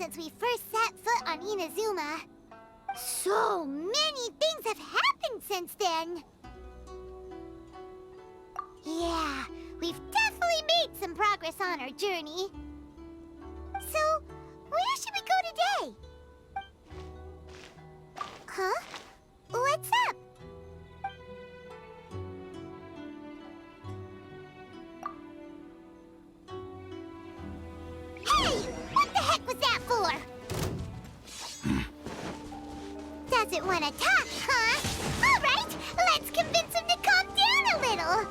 since we first set foot on Inazuma. So many things have happened since then. Yeah, we've definitely made some progress on our journey. So, where should we go today? Huh? What's up? Hey! What the heck was that for? Doesn't want to talk, huh? All right, let's convince him to calm down a little.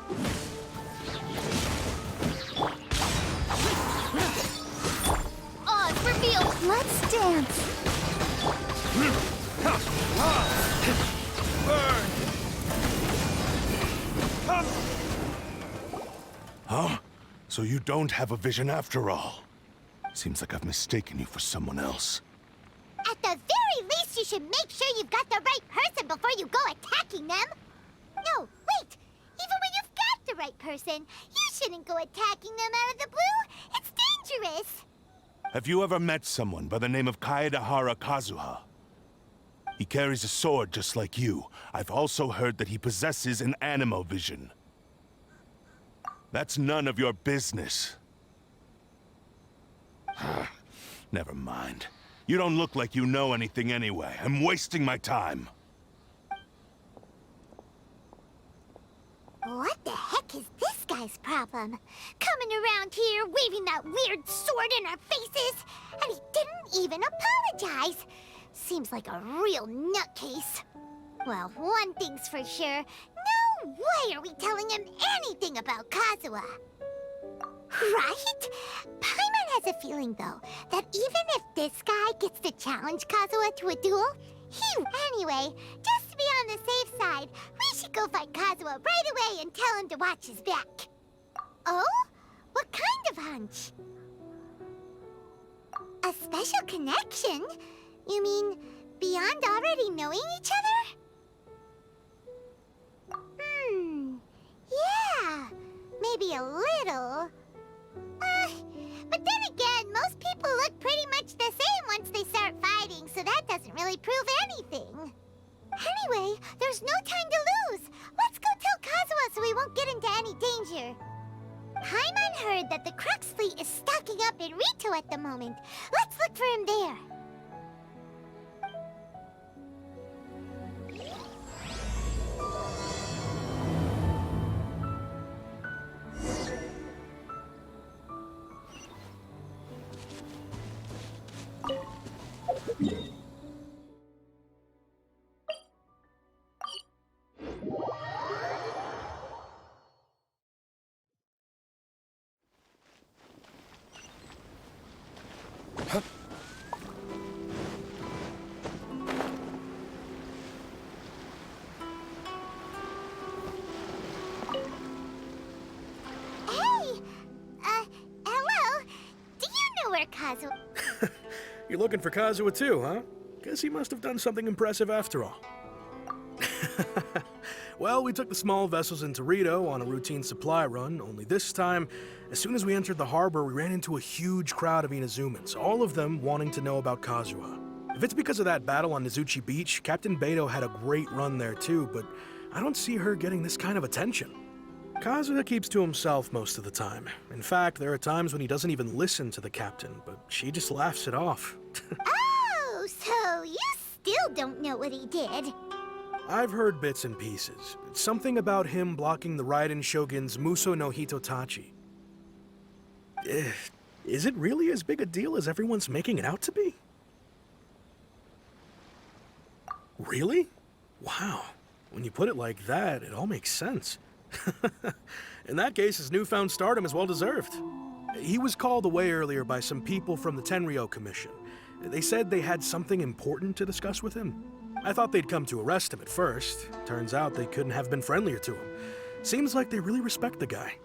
Oz revealed. Let's dance. Burn! Huh? So you don't have a vision after all? Seems like I've mistaken you for someone else. At the very least, you should make sure you've got the right person before you go attacking them. No, wait. Even when you've got the right person, you shouldn't go attacking them out of the blue. It's dangerous. Have you ever met someone by the name of Kaedehara Kazuha? He carries a sword just like you. I've also heard that he possesses an animo vision. That's none of your business. Never mind. You don't look like you know anything anyway. I'm wasting my time. What the heck is this guy's problem? Coming around here, waving that weird sword in our faces, and he didn't even apologize. Seems like a real nutcase. Well, one thing's for sure. No way are we telling him anything about Kazuha. Right? Paimon has a feeling, though, that even if this guy gets to challenge Kazuha to a duel, anyway, just to be on the safe side, we should go find Kazuha right away and tell him to watch his back. Oh? What kind of hunch? A special connection? You mean, beyond already knowing each other? Yeah, maybe a little. But then again, most people look pretty much the same once they start fighting, so that doesn't really prove anything. Anyway, there's no time to lose. Let's go tell Kazuha so we won't get into any danger. Paimon heard that the Crux fleet is stocking up in Rito at the moment. Let's look for him there. Kazuha. You're looking for Kazuha too, huh? Guess he must have done something impressive after all. Well, we took the small vessels into Rito on a routine supply run, only this time, as soon as we entered the harbor, we ran into a huge crowd of Inazumans, all of them wanting to know about Kazuha. If it's because of that battle on Nizuchi Beach, Captain Beto had a great run there too, but I don't see her getting this kind of attention. Kazuha keeps to himself most of the time. In fact, there are times when he doesn't even listen to the captain, but she just laughs it off. Oh, so you still don't know what he did? I've heard bits and pieces. Something about him blocking the Raiden Shogun's Muso no Hitotachi. Is it really as big a deal as everyone's making it out to be? Really? Wow. When you put it like that, it all makes sense. In that case, his newfound stardom is well deserved. He was called away earlier by some people from the Tenryou Commission. They said they had something important to discuss with him. I thought they'd come to arrest him at first. Turns out they couldn't have been friendlier to him. Seems like they really respect the guy.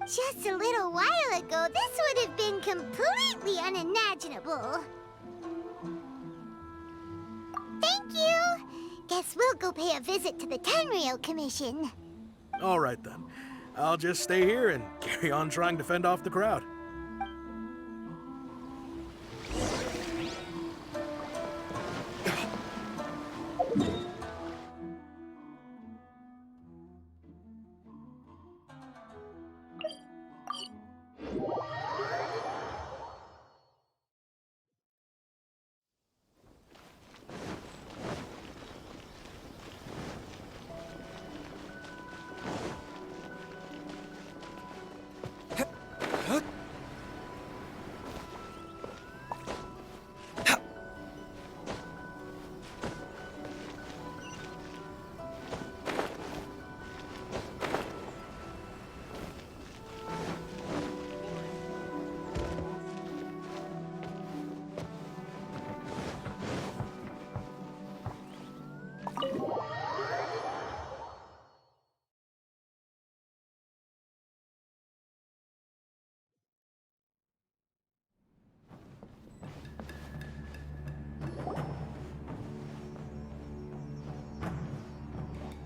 Just a little while ago, this would have been completely unimaginable. Thank you! Guess we'll go pay a visit to the Tenryou Commission. All right then. I'll just stay here and carry on trying to fend off the crowd.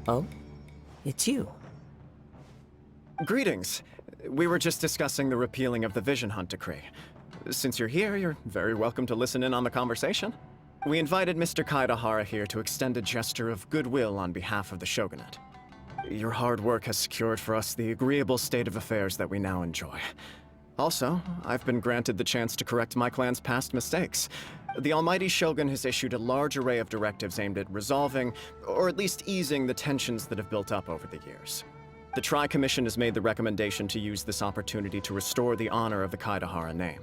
Oh? It's you. Greetings. We were just discussing the repealing of the Vision Hunt decree. Since you're here, you're very welcome to listen in on the conversation. We invited Mr. Kaedehara here to extend a gesture of goodwill on behalf of the Shogunate. Your hard work has secured for us the agreeable state of affairs that we now enjoy. Also, I've been granted the chance to correct my clan's past mistakes. The Almighty Shogun has issued a large array of directives aimed at resolving, or at least easing, the tensions that have built up over the years. The Tri-Commission has made the recommendation to use this opportunity to restore the honor of the Kaedehara name.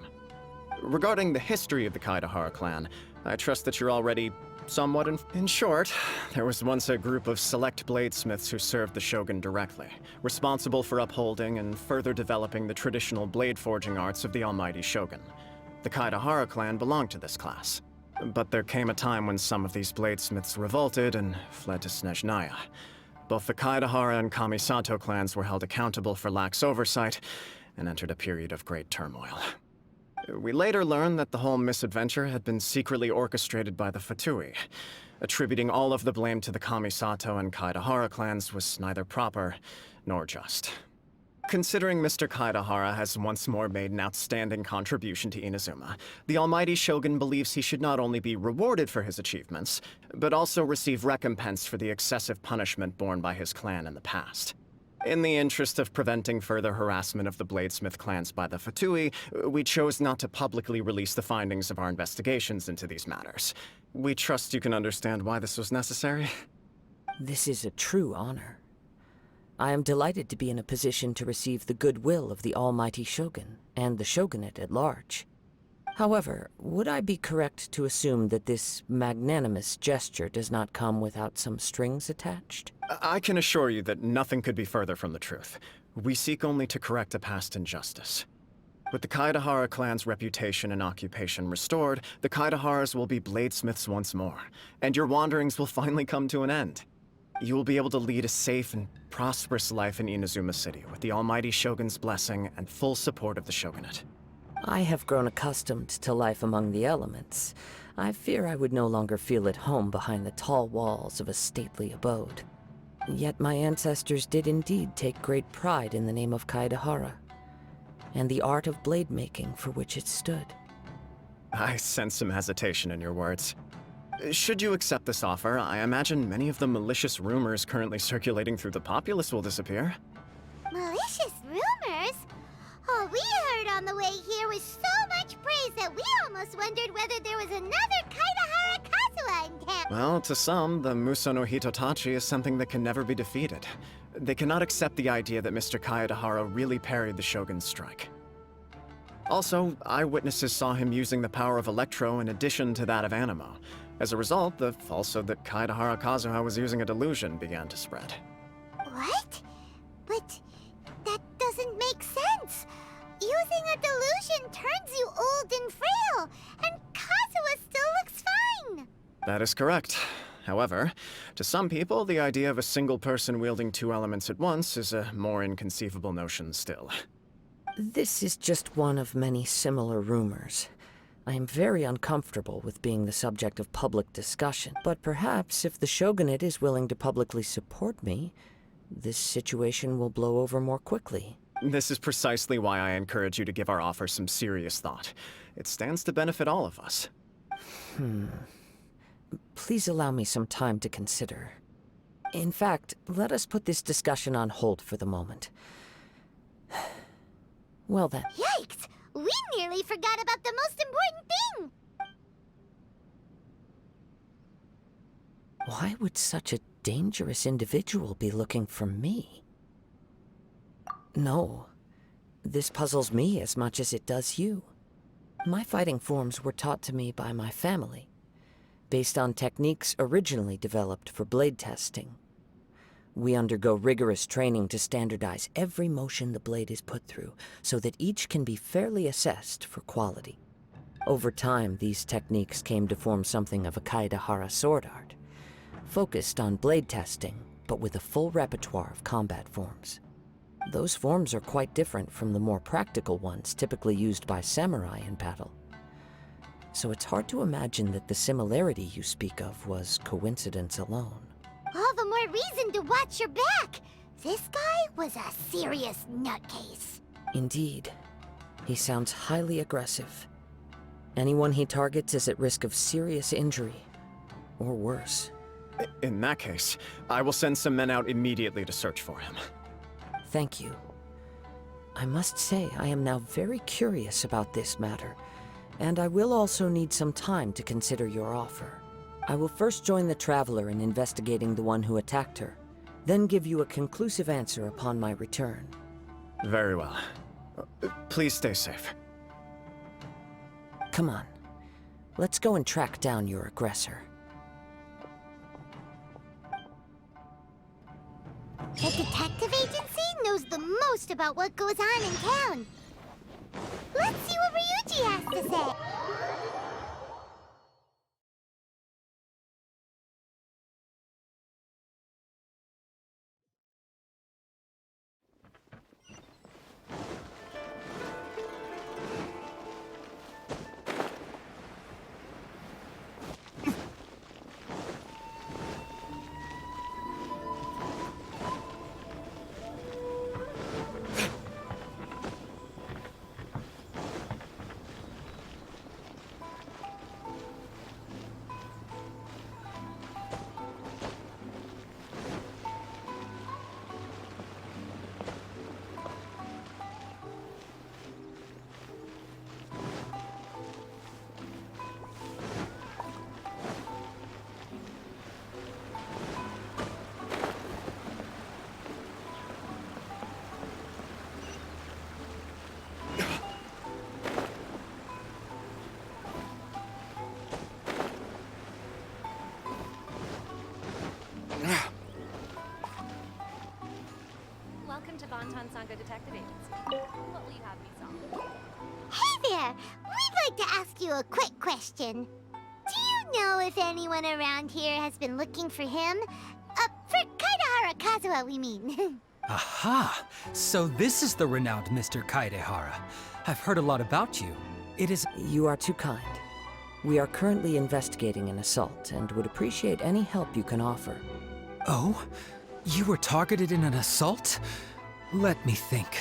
Regarding the history of the Kaedehara clan, I trust that you're already somewhat in short, there was once a group of select bladesmiths who served the Shogun directly, responsible for upholding and further developing the traditional blade forging arts of the Almighty Shogun. The Kaedehara clan belonged to this class. But there came a time when some of these bladesmiths revolted and fled to Snezhnaya. Both the Kaedehara and Kamisato clans were held accountable for lax oversight and entered a period of great turmoil. We later learned that the whole misadventure had been secretly orchestrated by the Fatui. Attributing all of the blame to the Kamisato and Kaedehara clans was neither proper nor just. Considering Mr. Kaedehara has once more made an outstanding contribution to Inazuma, the Almighty Shogun believes he should not only be rewarded for his achievements, but also receive recompense for the excessive punishment borne by his clan in the past. In the interest of preventing further harassment of the bladesmith clans by the Fatui, we chose not to publicly release the findings of our investigations into these matters. We trust you can understand why this was necessary. This is a true honor. I am delighted to be in a position to receive the goodwill of the Almighty Shogun and the Shogunate at large. However, would I be correct to assume that this magnanimous gesture does not come without some strings attached? I can assure you that nothing could be further from the truth. We seek only to correct a past injustice. With the Kaedehara clan's reputation and occupation restored, the Kaedeharas will be bladesmiths once more, and your wanderings will finally come to an end. You will be able to lead a safe and prosperous life in Inazuma City with the Almighty Shogun's blessing and full support of the Shogunate. I have grown accustomed to life among the elements. I fear I would no longer feel at home behind the tall walls of a stately abode. Yet my ancestors did indeed take great pride in the name of Kaedehara, and the art of blade making for which it stood. I sense some hesitation in your words. Should you accept this offer, I imagine many of the malicious rumors currently circulating through the populace will disappear. Malicious rumors? All we heard on the way here was so much praise that we almost wondered whether there was another Kaedehara Kazuha in town. Well, to some, the Muso no Hitotachi is something that can never be defeated. They cannot accept the idea that Mr. Kaedehara really parried the Shogun's strike. Also, eyewitnesses saw him using the power of Electro in addition to that of Animo. As a result, the falsehood that Kaedehara Kazuha was using a delusion began to spread. What? But that doesn't make sense. Using a delusion turns you old and frail, and Kazuha still looks fine. That is correct. However, to some people, the idea of a single person wielding two elements at once is a more inconceivable notion still. This is just one of many similar rumors. I am very uncomfortable with being the subject of public discussion, but perhaps if the Shogunate is willing to publicly support me, this situation will blow over more quickly. This is precisely why I encourage you to give our offer some serious thought. It stands to benefit all of us. Please allow me some time to consider. In fact, let us put this discussion on hold for the moment. Well then. Yikes! We nearly forgot about the most important thing! Why would such a dangerous individual be looking for me? No. This puzzles me as much as it does you. My fighting forms were taught to me by my family, based on techniques originally developed for blade testing. We undergo rigorous training to standardize every motion the blade is put through, so that each can be fairly assessed for quality. Over time, these techniques came to form something of a Kaedehara sword art, focused on blade testing, but with a full repertoire of combat forms. Those forms are quite different from the more practical ones typically used by samurai in battle. So it's hard to imagine that the similarity you speak of was coincidence alone. All the more reason to watch your back. This guy was a serious nutcase. Indeed. He sounds highly aggressive. Anyone he targets is at risk of serious injury. Or worse. In that case, I will send some men out immediately to search for him. Thank you. I must say I am now very curious about this matter, and I will also need some time to consider your offer. I will first join the Traveler in investigating the one who attacked her, then give you a conclusive answer upon my return. Very well. Please stay safe. Come on. Let's go and track down your aggressor. The detective agency knows the most about what goes on in town. Let's see what Ryuji has to say. Welcome to Bonton Sangha Detective Agency. What will you have me solve? Hey there! We'd like to ask you a quick question. Do you know if anyone around here has been looking for him? For Kaedehara Kazuha, we mean. Aha! So this is the renowned Mr. Kaedehara. I've heard a lot about you. It is... You are too kind. We are currently investigating an assault and would appreciate any help you can offer. Oh? You were targeted in an assault? Let me think.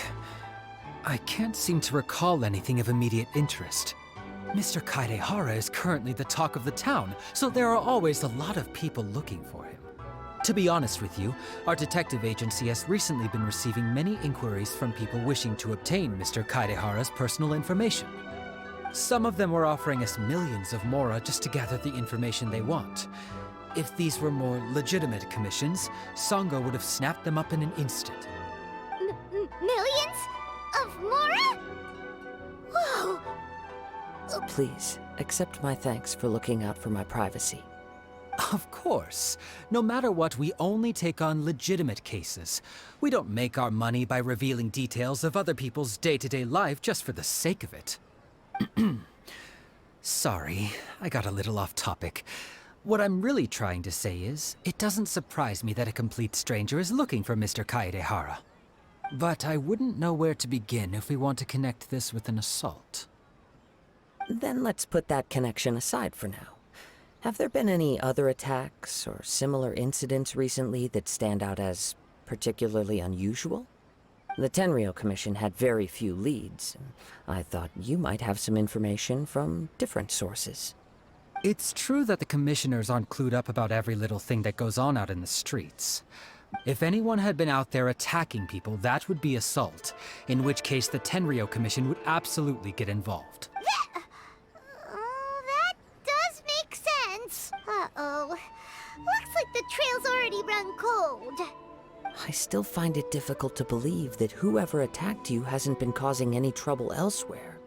I can't seem to recall anything of immediate interest. Mr. Kaedehara is currently the talk of the town, so there are always a lot of people looking for him. To be honest with you, our detective agency has recently been receiving many inquiries from people wishing to obtain Mr. Kaedehara's personal information. Some of them were offering us millions of mora just to gather the information they want. If these were more legitimate commissions, Sangha would have snapped them up in an instant. Millions? Of mora? Whoa! Please, accept my thanks for looking out for my privacy. Of course. No matter what, we only take on legitimate cases. We don't make our money by revealing details of other people's day-to-day life just for the sake of it. Sorry, I got a little off topic. What I'm really trying to say is, it doesn't surprise me that a complete stranger is looking for Mr. Kaedehara. But I wouldn't know where to begin if we want to connect this with an assault. Then let's put that connection aside for now. Have there been any other attacks or similar incidents recently that stand out as particularly unusual? The Tenryou Commission had very few leads, and I thought you might have some information from different sources. It's true that the commissioners aren't clued up about every little thing that goes on out in the streets. If anyone had been out there attacking people, that would be assault, in which case the Tenryou Commission would absolutely get involved. That does make sense. Uh-oh. Looks like the trail's already run cold. I still find it difficult to believe that whoever attacked you hasn't been causing any trouble elsewhere.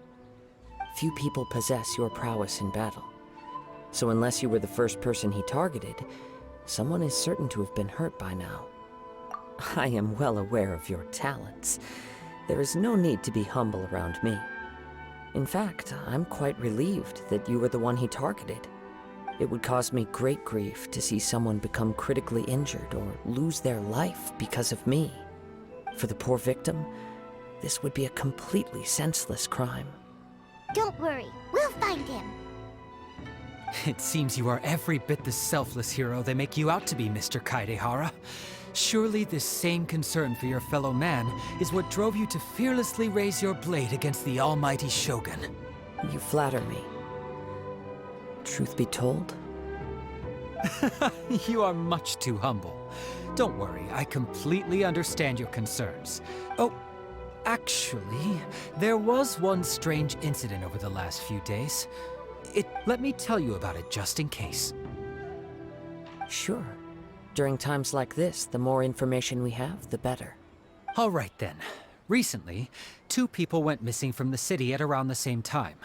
Few people possess your prowess in battle. So unless you were the first person he targeted, someone is certain to have been hurt by now. I am well aware of your talents. There is no need to be humble around me. In fact, I'm quite relieved that you were the one he targeted. It would cause me great grief to see someone become critically injured or lose their life because of me. For the poor victim, this would be a completely senseless crime. Don't worry, we'll find him. It seems you are every bit the selfless hero they make you out to be, Mr. Kaedehara. Surely this same concern for your fellow man is what drove you to fearlessly raise your blade against the almighty Shogun. You flatter me. Truth be told, You are much too humble. Don't worry, I completely understand your concerns. Oh, actually, there was one strange incident over the last few days. Let me tell you about it just in case. sure. During times like this, the more information we have, the better. All right then. Recently, 2 people went missing from the city at around the same time.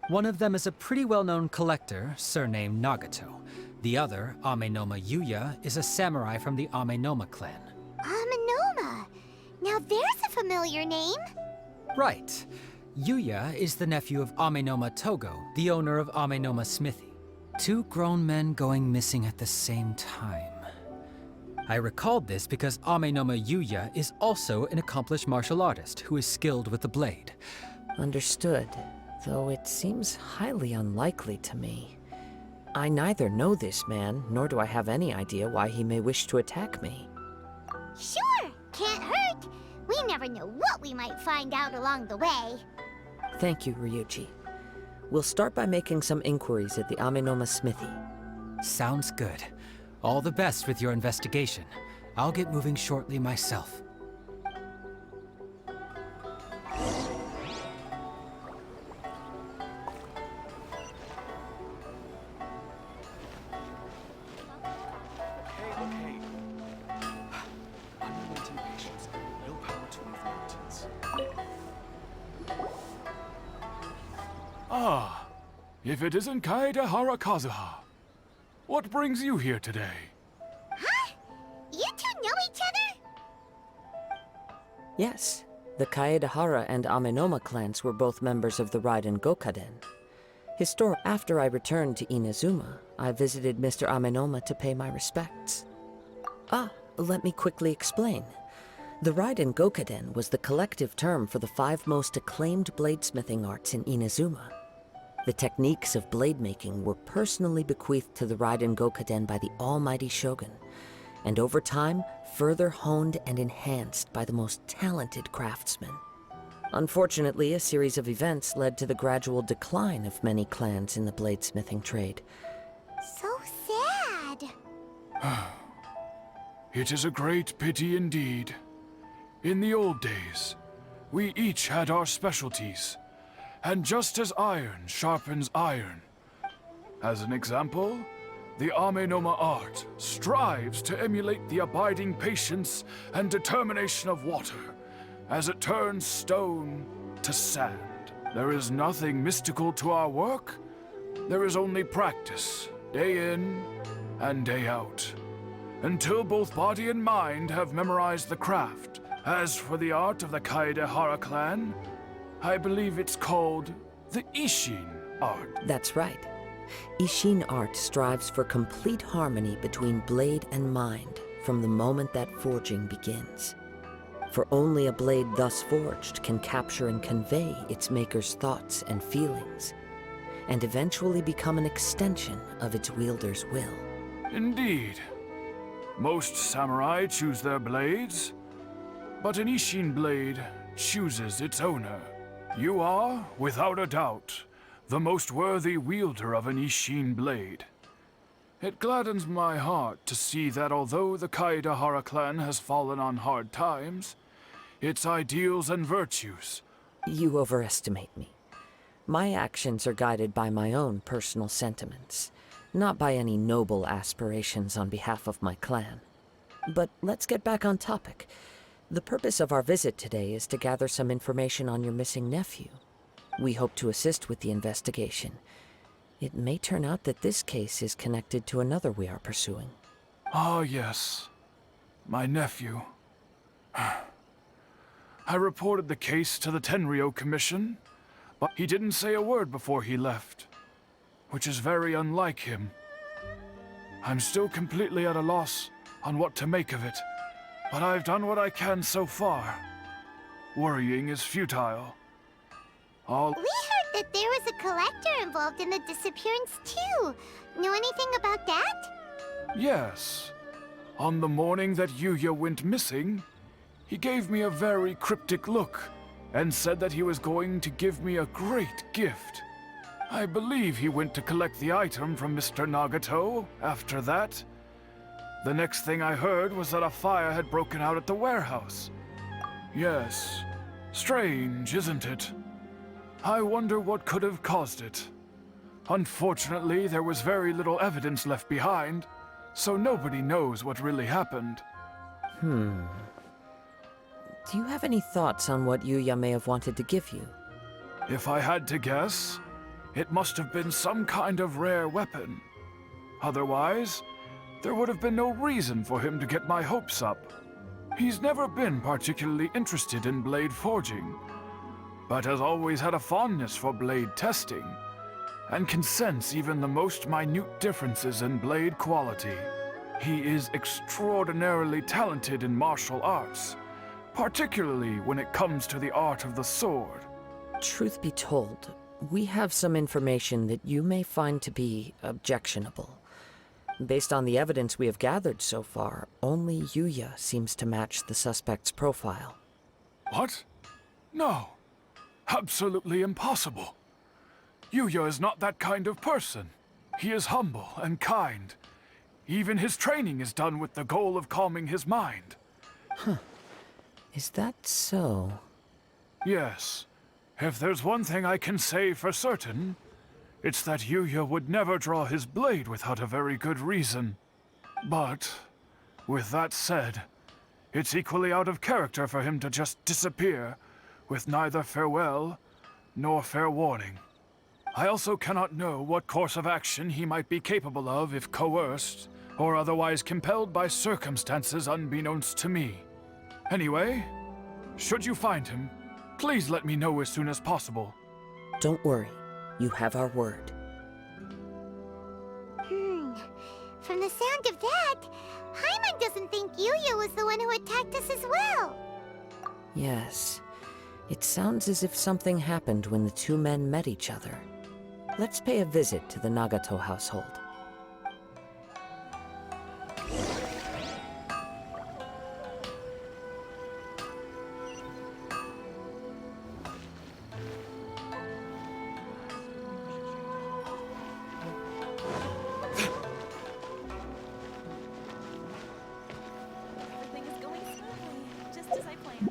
One of them is a pretty well-known collector, surnamed Nagato. The other, Amenoma Yuya, is a samurai from the Amenoma clan. Amenoma. Now there's a familiar name. Right. Yuya is the nephew of Amenoma Togo, the owner of Amenoma Smithy. 2 grown men going missing at the same time. I recalled this because Amenoma Yuya is also an accomplished martial artist who is skilled with the blade. Understood, though it seems highly unlikely to me. I neither know this man, nor do I have any idea why he may wish to attack me. Sure, can't hurt. We never know what we might find out along the way. Thank you, Ryuji. We'll start by making some inquiries at the Amenoma Smithy. Sounds good. All the best with your investigation. I'll get moving shortly myself. Ah, if it isn't Kaedehara Kazuha. What brings you here today? Huh? You 2 know each other? Yes, the Kaedehara and Amenoma clans were both members of the Raiden Gokaden. After I returned to Inazuma, I visited Mr. Amenoma to pay my respects. Let me quickly explain. The Raiden Gokaden was the collective term for the 5 most acclaimed bladesmithing arts in Inazuma. The techniques of blade making were personally bequeathed to the Raiden Gokaden by the almighty Shogun, and over time, further honed and enhanced by the most talented craftsmen. Unfortunately, a series of events led to the gradual decline of many clans in the bladesmithing trade. So sad. It is a great pity indeed. In the old days, we each had our specialties. And just as iron sharpens iron. As an example, the Amenoma art strives to emulate the abiding patience and determination of water as it turns stone to sand. There is nothing mystical to our work. There is only practice, day in and day out, until both body and mind have memorized the craft. As for the art of the Kaedehara clan, I believe it's called the Isshin art. That's right. Isshin art strives for complete harmony between blade and mind from the moment that forging begins. For only a blade thus forged can capture and convey its maker's thoughts and feelings, and eventually become an extension of its wielder's will. Indeed. Most samurai choose their blades, but an Isshin blade chooses its owner. You are, without a doubt, the most worthy wielder of an Isshin blade. It gladdens my heart to see that although the Kaedehara clan has fallen on hard times, its ideals and virtues... You overestimate me. My actions are guided by my own personal sentiments, not by any noble aspirations on behalf of my clan. But let's get back on topic. The purpose of our visit today is to gather some information on your missing nephew. We hope to assist with the investigation. It may turn out that this case is connected to another we are pursuing. Ah, yes. My nephew. I reported the case to the Tenryo Commission, but he didn't say a word before he left, which is very unlike him. I'm still completely at a loss on what to make of it. But I've done what I can so far. Worrying is futile. We heard that there was a collector involved in the disappearance too. Know anything about that? Yes. On the morning that Yuya went missing, he gave me a very cryptic look and said that he was going to give me a great gift. I believe he went to collect the item from Mr. Nagato after that. The next thing I heard was that a fire had broken out at the warehouse. Yes. Strange, isn't it? I wonder what could have caused it. Unfortunately, there was very little evidence left behind, so nobody knows what really happened. Do you have any thoughts on what Yuya may have wanted to give you? If I had to guess, it must have been some kind of rare weapon. Otherwise, there would have been no reason for him to get my hopes up. He's never been particularly interested in blade forging, but has always had a fondness for blade testing, and can sense even the most minute differences in blade quality. He is extraordinarily talented in martial arts, particularly when it comes to the art of the sword. Truth be told, we have some information that you may find to be objectionable. Based on the evidence we have gathered so far, only Yuya seems to match the suspect's profile. What? No. Absolutely impossible. Yuya is not that kind of person. He is humble and kind. Even his training is done with the goal of calming his mind. Is that so? Yes. If there's one thing I can say for certain, it's that Yuya would never draw his blade without a very good reason. But, with that said, it's equally out of character for him to just disappear, with neither farewell nor fair warning. I also cannot know what course of action he might be capable of if coerced, or otherwise compelled by circumstances unbeknownst to me. Anyway, should you find him, please let me know as soon as possible. Don't worry. You have our word. From the sound of that, Paimon doesn't think Yuya was the one who attacked us as well. Yes. It sounds as if something happened when the two men met each other. Let's pay a visit to the Nagato household. Everything is going smoothly, just as I planned.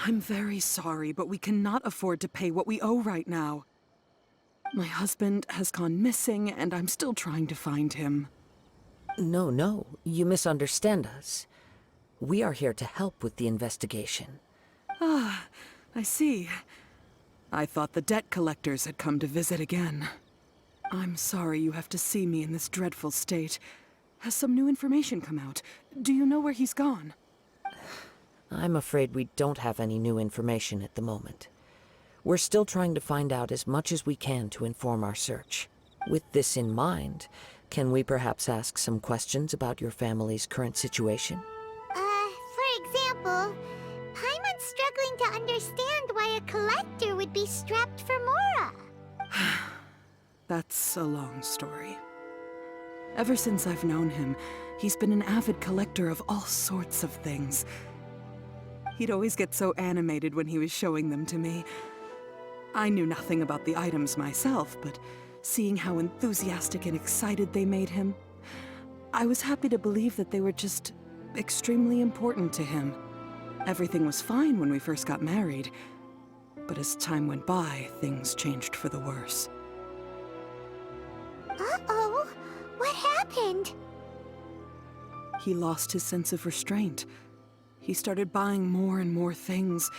I'm very sorry, but we cannot afford to pay what we owe right now. My husband has gone missing, and I'm still trying to find him. No, you misunderstand us. We are here to help with the investigation. Ah, I see. I thought the debt collectors had come to visit again. I'm sorry you have to see me in this dreadful state. Has some new information come out? Do you know where he's gone? I'm afraid we don't have any new information at the moment. We're still trying to find out as much as we can to inform our search. With this in mind, can we perhaps ask some questions about your family's current situation? For example, Paimon's struggling to understand why a collector would be strapped for Mora. That's a long story. Ever since I've known him, he's been an avid collector of all sorts of things. He'd always get so animated when he was showing them to me. I knew nothing about the items myself, but seeing how enthusiastic and excited they made him, I was happy to believe that they were just extremely important to him. Everything was fine when we first got married, but as time went by, things changed for the worse. Uh-oh, what happened? He lost his sense of restraint, He started buying more and more things,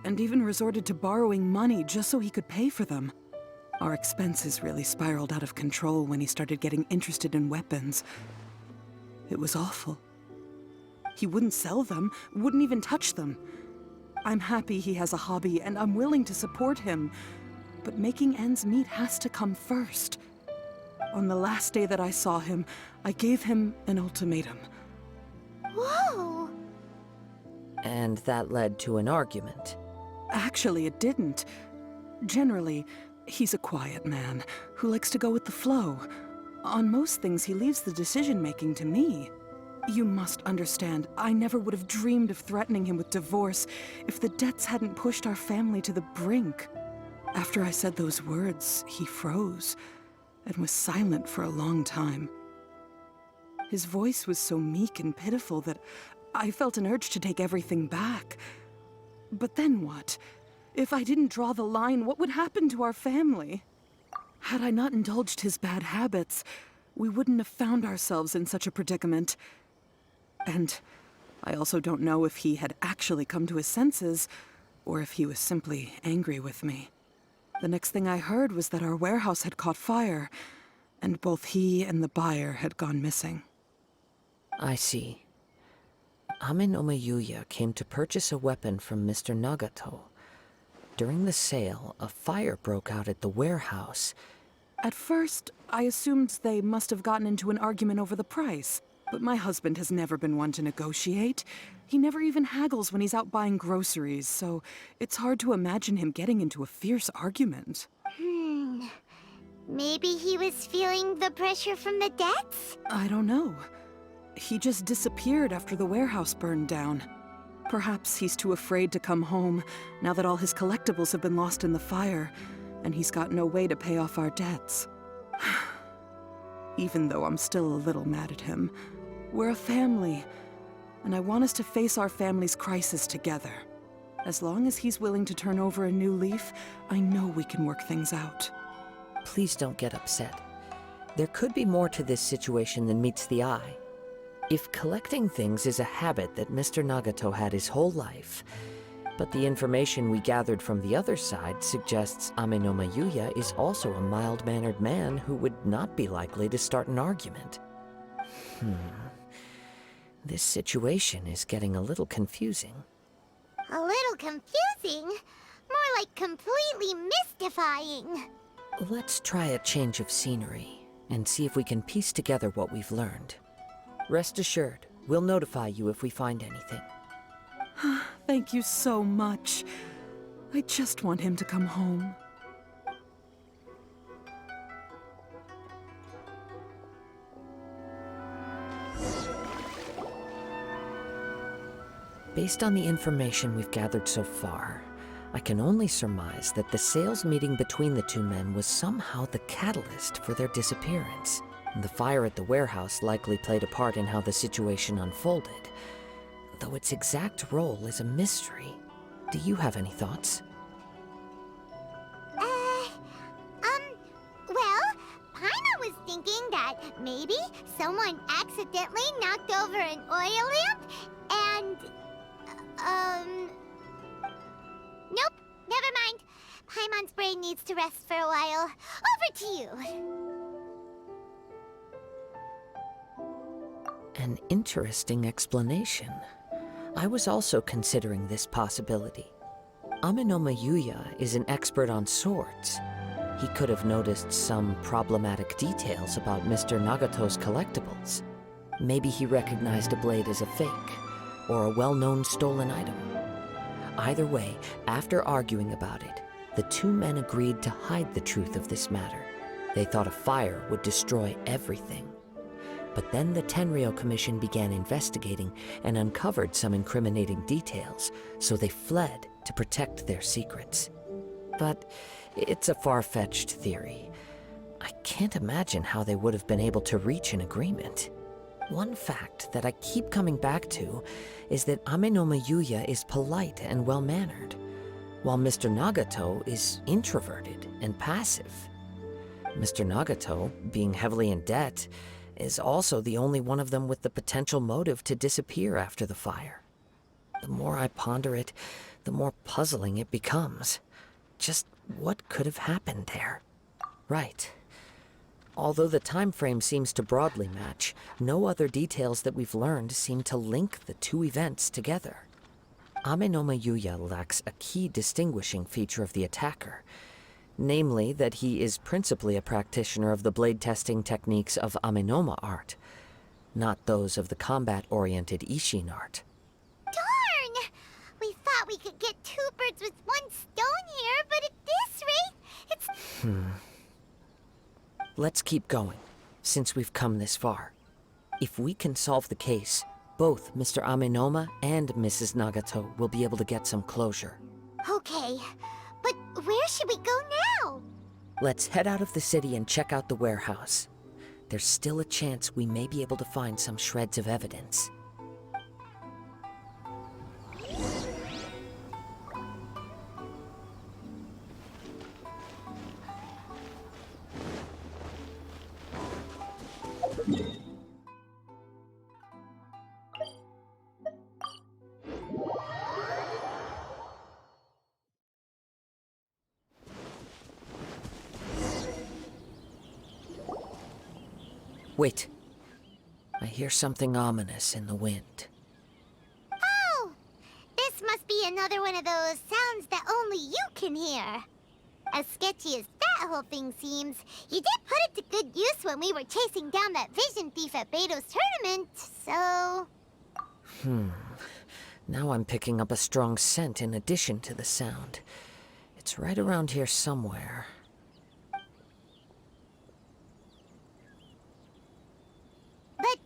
and even resorted to borrowing money just so he could pay for them. Our expenses really spiraled out of control when he started getting interested in weapons. It was awful. He wouldn't sell them, wouldn't even touch them. I'm happy he has a hobby, and I'm willing to support him. But making ends meet has to come first. On the last day that I saw him, I gave him an ultimatum. Whoa! And that led to an argument. Actually, it didn't. Generally, he's a quiet man who likes to go with the flow. On most things, he leaves the decision-making to me. You must understand, I never would have dreamed of threatening him with divorce if the debts hadn't pushed our family to the brink. After I said those words, he froze and was silent for a long time. His voice was so meek and pitiful that I felt an urge to take everything back. But then what? If I didn't draw the line, what would happen to our family? Had I not indulged his bad habits, we wouldn't have found ourselves in such a predicament. And I also don't know if he had actually come to his senses, or if he was simply angry with me. The next thing I heard was that our warehouse had caught fire, and both he and the buyer had gone missing. I see. Ame Yuya came to purchase a weapon from Mr. Nagato. During the sale, a fire broke out at the warehouse. At first, I assumed they must have gotten into an argument over the price. But my husband has never been one to negotiate. He never even haggles when he's out buying groceries, so it's hard to imagine him getting into a fierce argument. Maybe he was feeling the pressure from the debts? I don't know. He just disappeared after the warehouse burned down. Perhaps he's too afraid to come home, now that all his collectibles have been lost in the fire, and he's got no way to pay off our debts. Even though I'm still a little mad at him, we're a family, and I want us to face our family's crisis together. As long as he's willing to turn over a new leaf, I know we can work things out. Please don't get upset. There could be more to this situation than meets the eye. If collecting things is a habit that Mr. Nagato had his whole life, but the information we gathered from the other side suggests Ame Yuya is also a mild-mannered man who would not be likely to start an argument. This situation is getting a little confusing. A little confusing? More like completely mystifying. Let's try a change of scenery and see if we can piece together what we've learned. Rest assured, we'll notify you if we find anything. Thank you so much. I just want him to come home. Based on the information we've gathered so far, I can only surmise that the sales meeting between the two men was somehow the catalyst for their disappearance. The fire at the warehouse likely played a part in how the situation unfolded, though its exact role is a mystery. Do you have any thoughts? Well, Paimon was thinking that maybe someone accidentally knocked over an oil lamp and, nope, never mind. Paimon's brain needs to rest for a while. Over to you. An interesting explanation. I was also considering this possibility. Ame Yuya is an expert on swords. He could have noticed some problematic details about Mr. Nagato's collectibles. Maybe he recognized a blade as a fake, or a well-known stolen item. Either way, after arguing about it, the two men agreed to hide the truth of this matter. They thought a fire would destroy everything. But then the Tenryou Commission began investigating and uncovered some incriminating details, so they fled to protect their secrets. But it's a far-fetched theory. I can't imagine how they would have been able to reach an agreement. One fact that I keep coming back to is that Ame Yuya is polite and well-mannered, while Mr. Nagato is introverted and passive. Mr. Nagato, being heavily in debt, is also the only one of them with the potential motive to disappear after the fire. The more I ponder it, the more puzzling it becomes. Just what could have happened there? Right. Although the time frame seems to broadly match, no other details that we've learned seem to link the two events together. Amenoma Yuya lacks a key distinguishing feature of the attacker, namely that he is principally a practitioner of the blade testing techniques of Amenoma art, not those of the combat-oriented Isshin art. Darn! We thought we could get two birds with one stone here, but at this rate, it's... Let's keep going, since we've come this far. If we can solve the case, both Mr. Amenoma and Mrs. Nagato will be able to get some closure. Okay, but where should we go now? Let's head out of the city and check out the warehouse. There's still a chance we may be able to find some shreds of evidence. Wait. I hear something ominous in the wind. Oh! This must be another one of those sounds that only you can hear. As sketchy as that whole thing seems, you did put it to good use when we were chasing down that vision thief at Beto's tournament, so... Now I'm picking up a strong scent in addition to the sound. It's right around here somewhere. But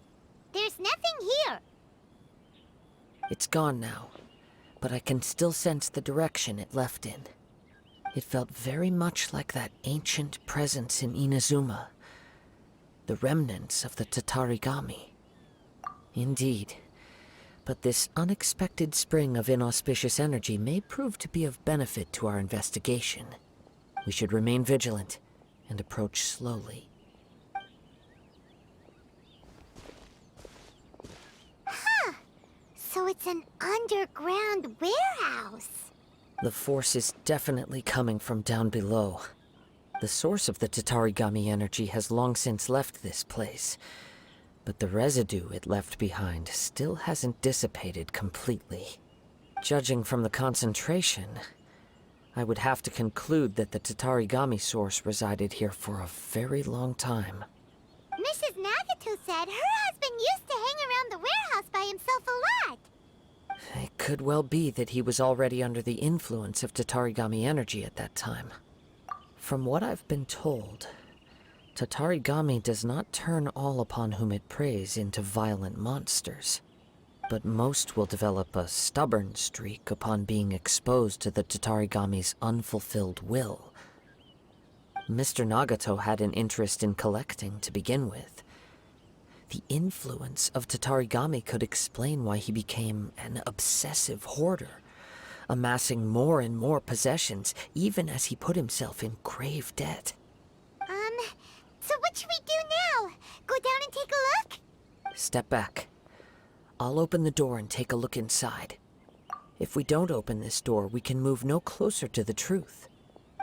there's nothing here. It's gone now, but I can still sense the direction it left in. It felt very much like that ancient presence in Inazuma, the remnants of the Tatarigami. Indeed, but this unexpected spring of inauspicious energy may prove to be of benefit to our investigation. We should remain vigilant and approach slowly. So it's an underground warehouse. The force is definitely coming from down below. The source of the Tatarigami energy has long since left this place, but the residue it left behind still hasn't dissipated completely. Judging from the concentration, I would have to conclude that the Tatarigami source resided here for a very long time. Mrs. Nagato said her husband used to hang around the warehouse by himself a lot. It could well be that he was already under the influence of Tatarigami energy at that time. From what I've been told, Tatarigami does not turn all upon whom it preys into violent monsters, but most will develop a stubborn streak upon being exposed to the Tatarigami's unfulfilled will. Mr. Nagato had an interest in collecting to begin with. The influence of Tatarigami could explain why he became an obsessive hoarder, amassing more and more possessions, even as he put himself in grave debt. So what should we do now? Go down and take a look? Step back. I'll open the door and take a look inside. If we don't open this door, we can move no closer to the truth.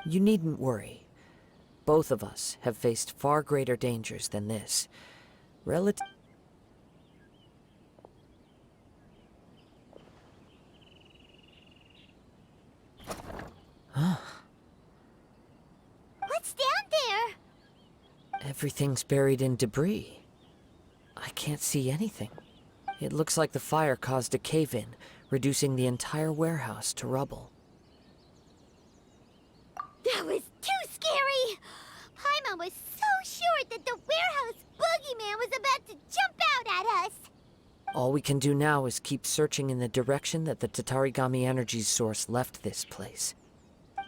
You needn't worry. Both of us have faced far greater dangers than this. What's down there? Everything's buried in debris. I can't see anything. It looks like the fire caused a cave-in, reducing the entire warehouse to rubble. That was too scary! Paimon was so sure that the warehouse boogeyman was about to jump out at us! All we can do now is keep searching in the direction that the Tatarigami energy's source left this place.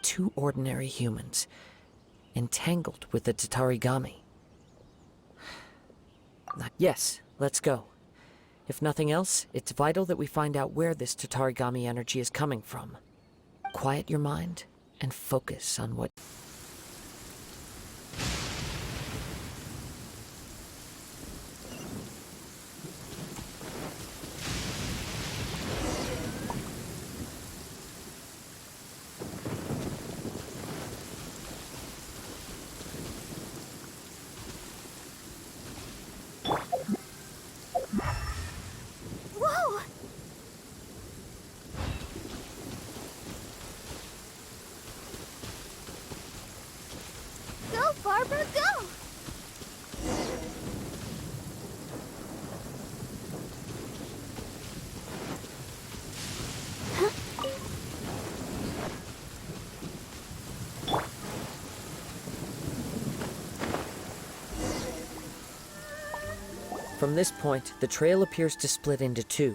Two ordinary humans, entangled with the Tatarigami. Yes, let's go. If nothing else, it's vital that we find out where this Tatarigami energy is coming from. Quiet your mind and focus on what... From this point, the trail appears to split into two.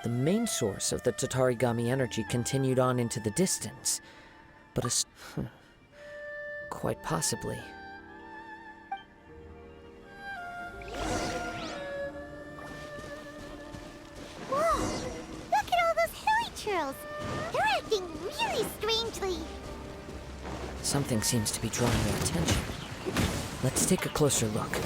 The main source of the Tatarigami energy continued on into the distance, but quite possibly. Whoa! Look at all those hilly churls! They're acting really strangely. Something seems to be drawing their attention. Let's take a closer look.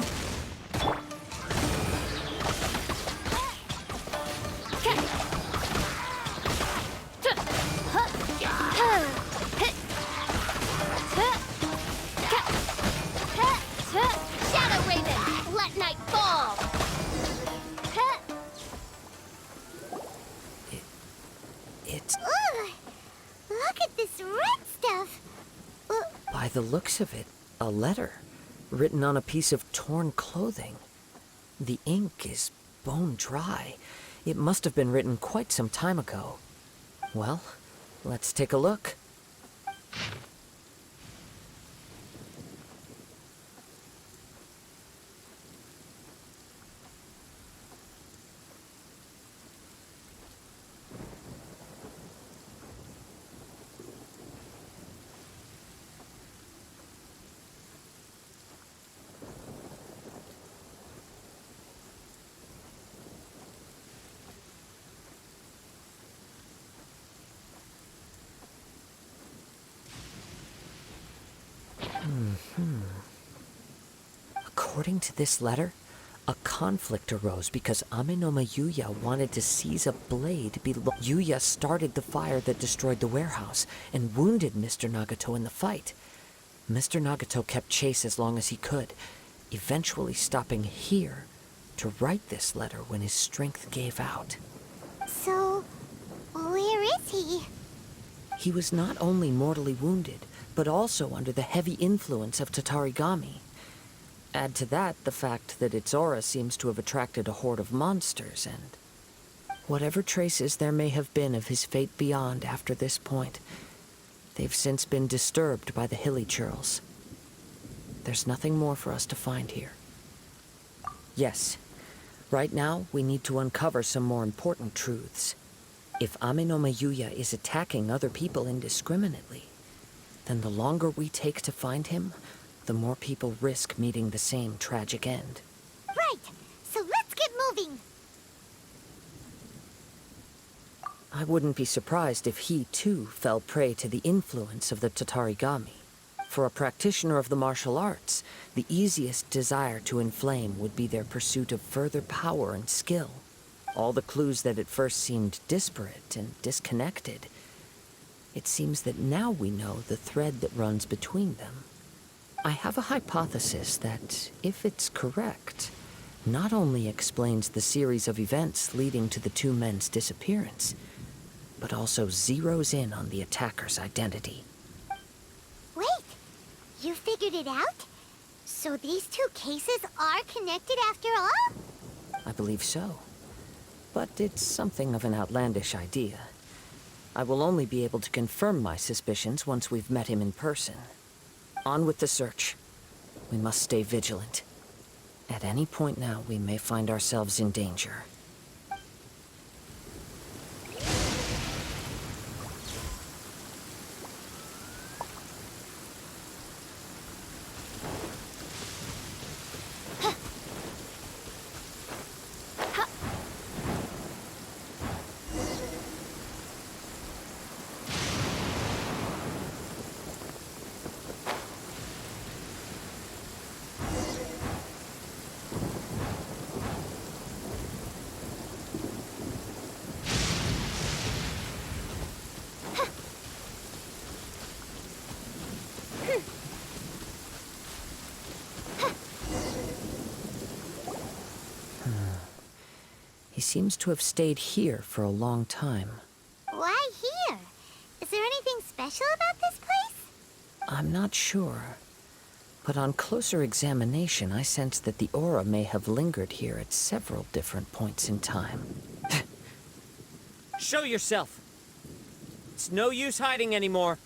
Shadow Raven, let night fall! It's... Ugh! Look at this red stuff! By the looks of it, a letter, written on a piece of torn clothing. The ink is bone dry. It must have been written quite some time ago. Well, let's take a look. According to this letter, a conflict arose because Amenoma Yuya wanted to seize a blade below. Yuya started the fire that destroyed the warehouse and wounded Mr. Nagato in the fight. Mr. Nagato kept chase as long as he could, eventually stopping here to write this letter when his strength gave out. So, where is he? He was not only mortally wounded, but also under the heavy influence of Tatarigami. Add to that the fact that its aura seems to have attracted a horde of monsters, and whatever traces there may have been of his fate beyond after this point, they've since been disturbed by the hilly churls. There's nothing more for us to find here. Yes, right now we need to uncover some more important truths. If Amenoma Yuya is attacking other people indiscriminately, then the longer we take to find him, the more people risk meeting the same tragic end. Right, so let's get moving. I wouldn't be surprised if he, too, fell prey to the influence of the Tatarigami. For a practitioner of the martial arts, the easiest desire to inflame would be their pursuit of further power and skill. All the clues that at first seemed disparate and disconnected, it seems that now we know the thread that runs between them. I have a hypothesis that, if it's correct, not only explains the series of events leading to the two men's disappearance, but also zeroes in on the attacker's identity. Wait, you figured it out? So these two cases are connected after all? I believe so. But it's something of an outlandish idea. I will only be able to confirm my suspicions once we've met him in person. On with the search. We must stay vigilant. At any point now, we may find ourselves in danger. He seems to have stayed here for a long time. Why here? Is there anything special about this place? I'm not sure. But on closer examination, I sense that the aura may have lingered here at several different points in time. Show yourself! It's no use hiding anymore.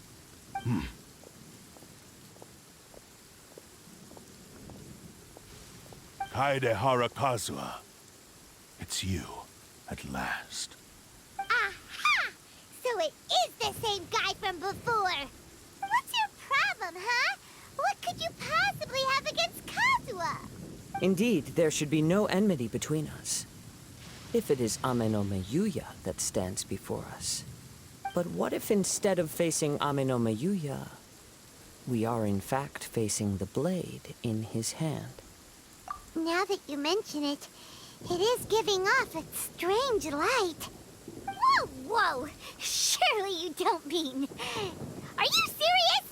Kaedehara Kazuha. It's you, at last. Aha! So it is the same guy from before. What's your problem, huh? What could you possibly have against Kazuha? Indeed, there should be no enmity between us. If it is Ame no Miyuya that stands before us. But what if instead of facing Ame no Miyuya, we are in fact facing the blade in his hand? Now that you mention it, it is giving off a strange light. Whoa, whoa! Surely you don't mean... Are you serious?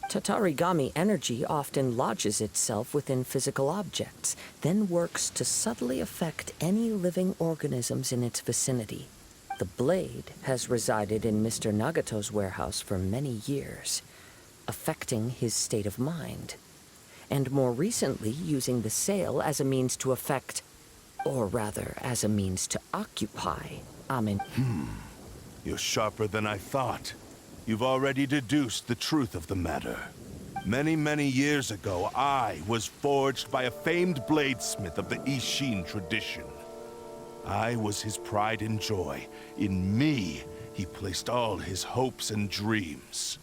Tatarigami energy often lodges itself within physical objects, then works to subtly affect any living organisms in its vicinity. The blade has resided in Mr. Nagato's warehouse for many years, affecting his state of mind, and more recently using the sail as a means to affect, or rather, as a means to occupy, Amin. You're sharper than I thought. You've already deduced the truth of the matter. Many, many years ago, I was forged by a famed bladesmith of the Isshin tradition. I was his pride and joy. In me, he placed all his hopes and dreams.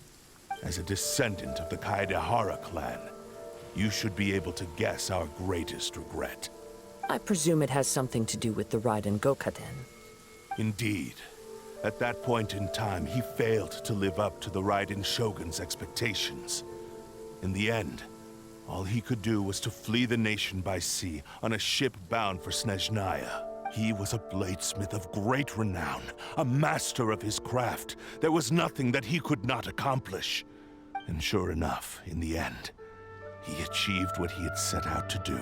As a descendant of the Kaedehara clan, you should be able to guess our greatest regret. I presume it has something to do with the Raiden Gokaden. Indeed. At that point in time, he failed to live up to the Raiden Shogun's expectations. In the end, all he could do was to flee the nation by sea on a ship bound for Snezhnaya. He was a bladesmith of great renown, a master of his craft. There was nothing that he could not accomplish. And sure enough, in the end, he achieved what he had set out to do.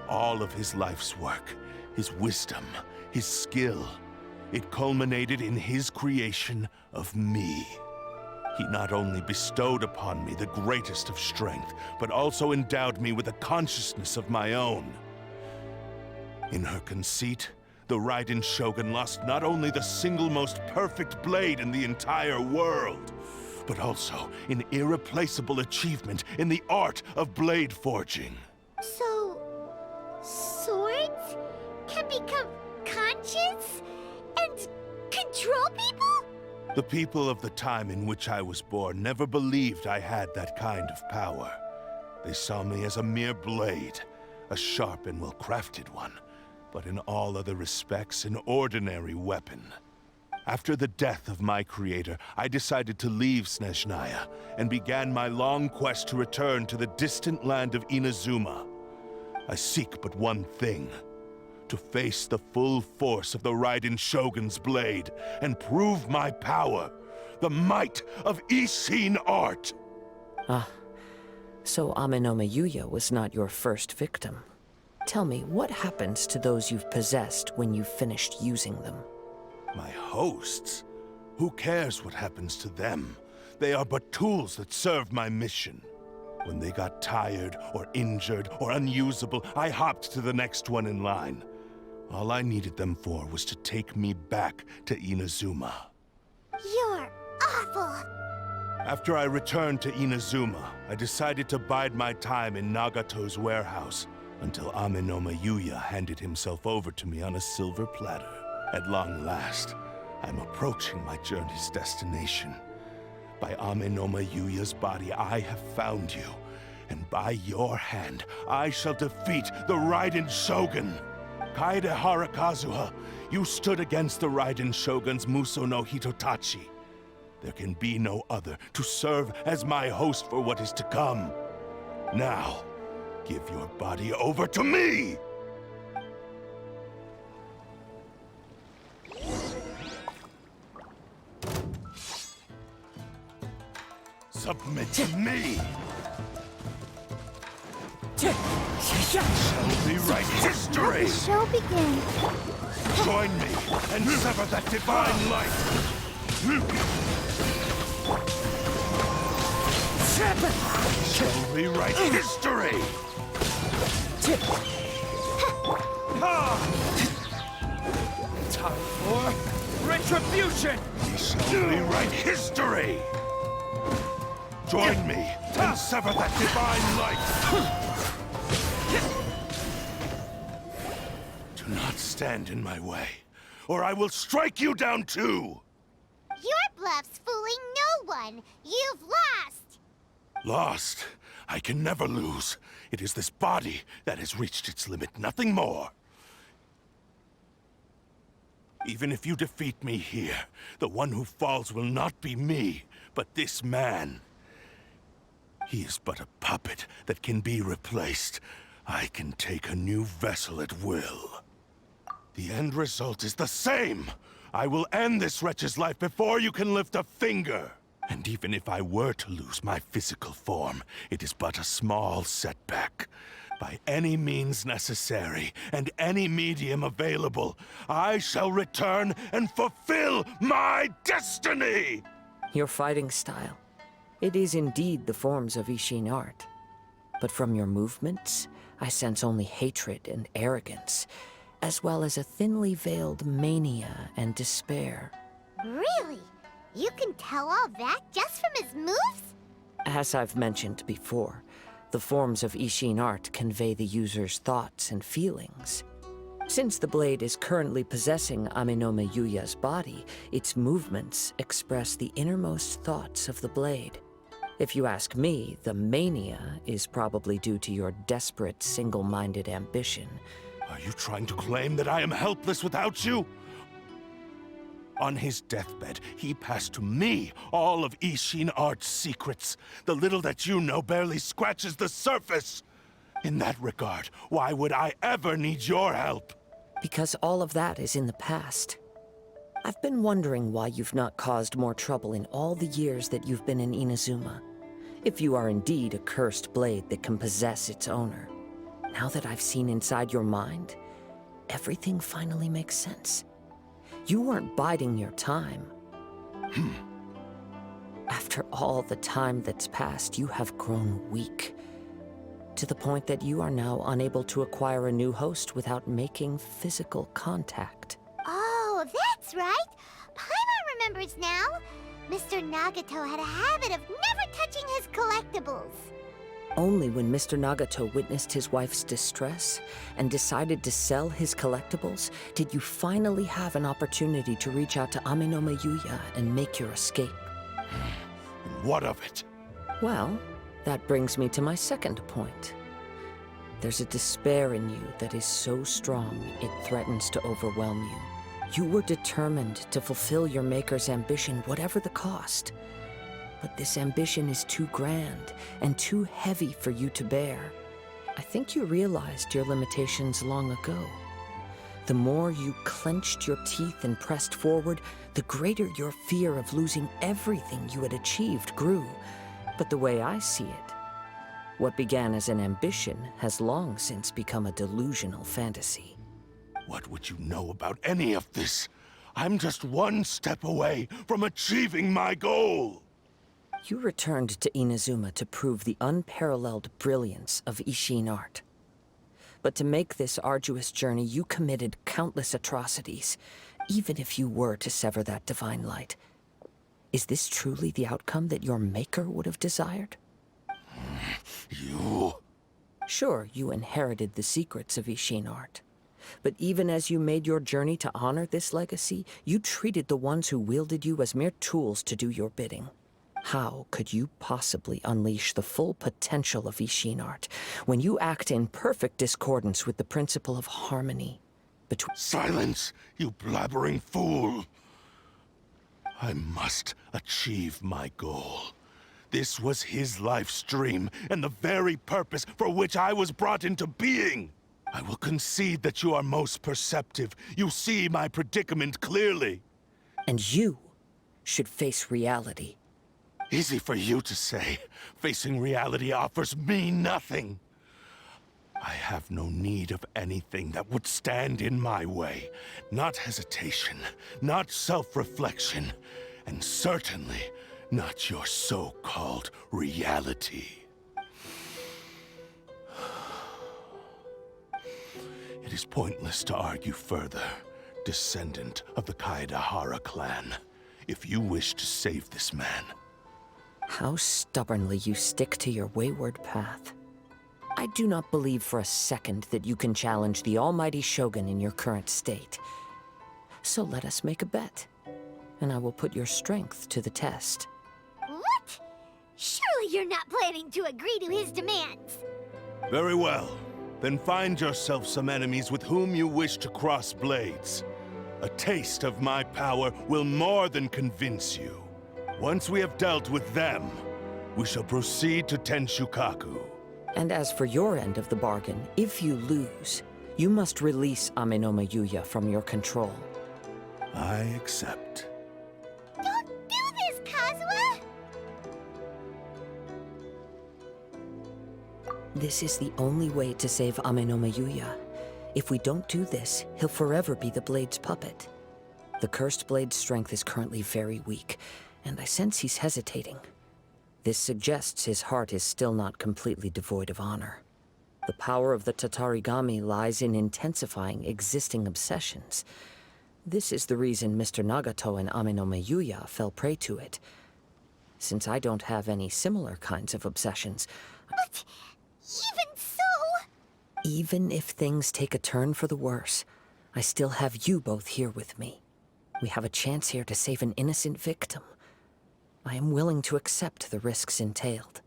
All of his life's work, his wisdom, his skill, it culminated in his creation of me. He not only bestowed upon me the greatest of strength, but also endowed me with a consciousness of my own. In her conceit, the Raiden Shogun lost not only the single most perfect blade in the entire world, but also an irreplaceable achievement in the art of blade forging. So... swords can become conscious and control people? The people of the time in which I was born never believed I had that kind of power. They saw me as a mere blade, a sharp and well-crafted one, but in all other respects an ordinary weapon. After the death of my creator, I decided to leave Snezhnaya and began my long quest to return to the distant land of Inazuma. I seek but one thing: to face the full force of the Raiden Shogun's blade and prove my power, the might of Isshin art. Ah, so Ame no Miyuya was not your first victim. Tell me, what happens to those you've possessed when you've finished using them? My hosts? Who cares what happens to them? They are but tools that serve my mission. When they got tired, or injured, or unusable, I hopped to the next one in line. All I needed them for was to take me back to Inazuma. You're awful. After I returned to Inazuma, I decided to bide my time in Nagato's warehouse until Ame no Miyuya handed himself over to me on a silver platter. At long last, I'm approaching my journey's destination. By Ame no Miyuya's body, I have found you, and by your hand, I shall defeat the Raiden Shogun. Kaedehara Kazuha, you stood against the Raiden Shogun's Muso no Hitotachi. There can be no other to serve as my host for what is to come. Now, give your body over to me! Submit to me! Shall rewrite history! The show begins. Join me and sever that divine light! Shall rewrite history! Time for retribution! We shall rewrite history! Join me and sever that divine light! stand in my way, or I will strike you down too! Your bluff's fooling no one. You've lost. Lost? I can never lose. It is this body that has reached its limit, nothing more. Even if you defeat me here, the one who falls will not be me, but this man. He is but a puppet that can be replaced. I can take a new vessel at will. The end result is the same! I will end this wretch's life before you can lift a finger! And even if I were to lose my physical form, it is but a small setback. By any means necessary, and any medium available, I shall return and fulfill my destiny! Your fighting style. It is indeed the forms of Isshin art. But from your movements, I sense only hatred and arrogance, as well as a thinly veiled mania and despair. Really? You can tell all that just from his moves? As I've mentioned before, the forms of Isshin art convey the user's thoughts and feelings. Since the blade is currently possessing Aminome Yuya's body, its movements express the innermost thoughts of the blade. If you ask me, the mania is probably due to your desperate, single-minded ambition. Are you trying to claim that I am helpless without you? On his deathbed, he passed to me all of Isshin art's secrets. The little that you know barely scratches the surface. In that regard, why would I ever need your help? Because all of that is in the past. I've been wondering why you've not caused more trouble in all the years that you've been in Inazuma. If you are indeed a cursed blade that can possess its owner. Now that I've seen inside your mind, everything finally makes sense. You weren't biding your time. After all the time that's passed, you have grown weak. To the point that you are now unable to acquire a new host without making physical contact. Oh, that's right. Paimon remembers now. Mr. Nagato had a habit of never touching his collectibles. Only when Mr. Nagato witnessed his wife's distress and decided to sell his collectibles did you finally have an opportunity to reach out to Aminome Yuya and make your escape. And what of it? Well, that brings me to my second point. There's a despair in you that is so strong it threatens to overwhelm you. You were determined to fulfill your maker's ambition, whatever the cost. But this ambition is too grand and too heavy for you to bear. I think you realized your limitations long ago. The more you clenched your teeth and pressed forward, the greater your fear of losing everything you had achieved grew. But the way I see it, what began as an ambition has long since become a delusional fantasy. What would you know about any of this? I'm just one step away from achieving my goal! You returned to Inazuma to prove the unparalleled brilliance of Isshin art. But to make this arduous journey, you committed countless atrocities, even if you were to sever that divine light. Is this truly the outcome that your maker would have desired? You... Sure, you inherited the secrets of Isshin art. But even as you made your journey to honor this legacy, you treated the ones who wielded you as mere tools to do your bidding. How could you possibly unleash the full potential of Isshin art when you act in perfect discordance with the principle of harmony between— Silence, you blabbering fool! I must achieve my goal. This was his life's dream, and the very purpose for which I was brought into being. I will concede that you are most perceptive. You see my predicament clearly. And you should face reality. Easy for you to say. Facing reality offers me nothing. I have no need of anything that would stand in my way. Not hesitation, not self-reflection, and certainly not your so-called reality. It is pointless to argue further, descendant of the Kaedehara clan. If you wish to save this man, how stubbornly you stick to your wayward path. I do not believe for a second that you can challenge the almighty Shogun in your current state. So let us make a bet, and I will put your strength to the test. What? Surely you're not planning to agree to his demands. Very well. Then find yourself some enemies with whom you wish to cross blades. A taste of my power will more than convince you. Once we have dealt with them, we shall proceed to Tenshukaku. And as for your end of the bargain, if you lose, you must release Amenoma Yuya from your control. I accept. Don't do this, Kazhua! This is the only way to save Amenoma Yuya. If we don't do this, he'll forever be the Blade's puppet. The Cursed Blade's strength is currently very weak, and I sense he's hesitating. This suggests his heart is still not completely devoid of honor. The power of the Tatarigami lies in intensifying existing obsessions. This is the reason Mr. Nagato and Amenoma Yuya fell prey to it. Since I don't have any similar kinds of obsessions... But even so... Even if things take a turn for the worse, I still have you both here with me. We have a chance here to save an innocent victim. I am willing to accept the risks entailed.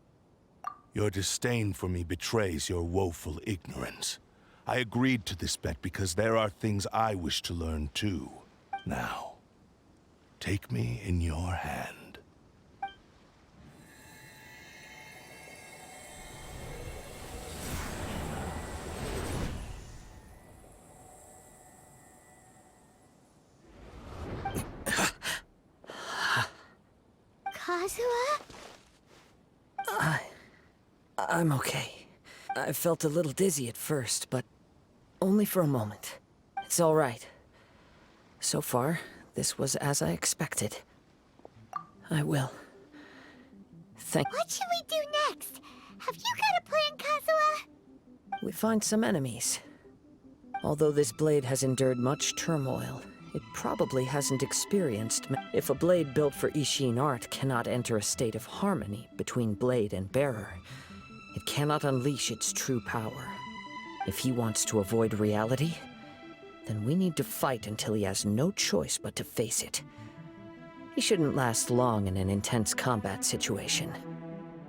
Your disdain for me betrays your woeful ignorance. I agreed to this bet because there are things I wish to learn too. Now, take me in your hand. Kazhua? I'm okay. I felt a little dizzy at first, but only for a moment. It's all right. So far, this was as I expected. I will. What should we do next? Have you got a plan, Kazhua? We find some enemies. Although this blade has endured much turmoil, it probably hasn't experienced... If a blade built for Isshin art cannot enter a state of harmony between blade and bearer, it cannot unleash its true power. If he wants to avoid reality, then we need to fight until he has no choice but to face it. He shouldn't last long in an intense combat situation.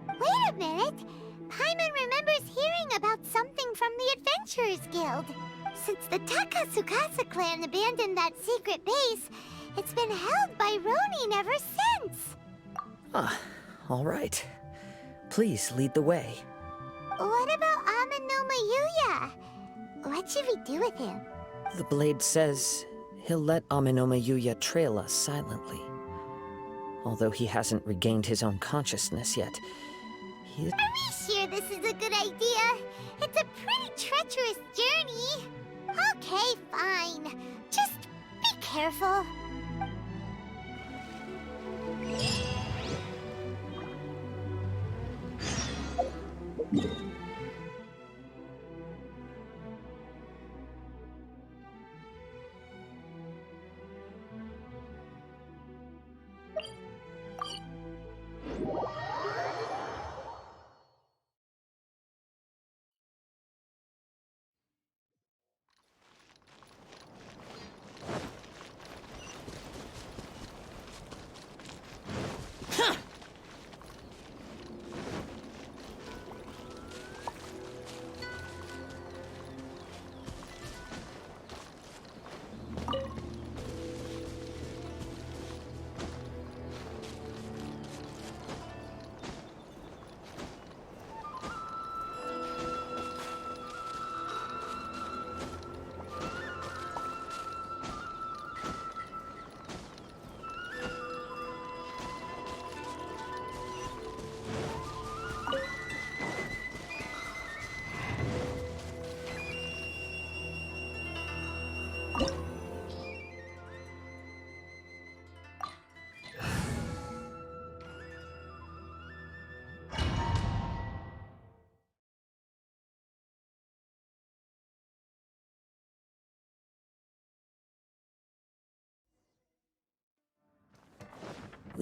Wait a minute! Paimon remembers hearing about something from the Adventurers Guild. Since the Takasukasa clan abandoned that secret base, it's been held by Ronin ever since. Ah, all right. Please lead the way. What about Amenoma Yuya? What should we do with him? The blade says he'll let Amenoma Yuya trail us silently. Although he hasn't regained his own consciousness yet, Are we sure this is a good idea? It's a pretty treacherous journey. Okay, fine. Just be careful.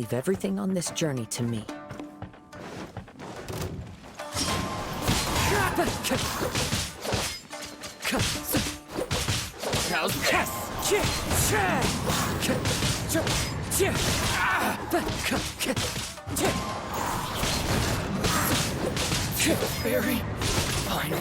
leave everything on this journey to me. Very finally,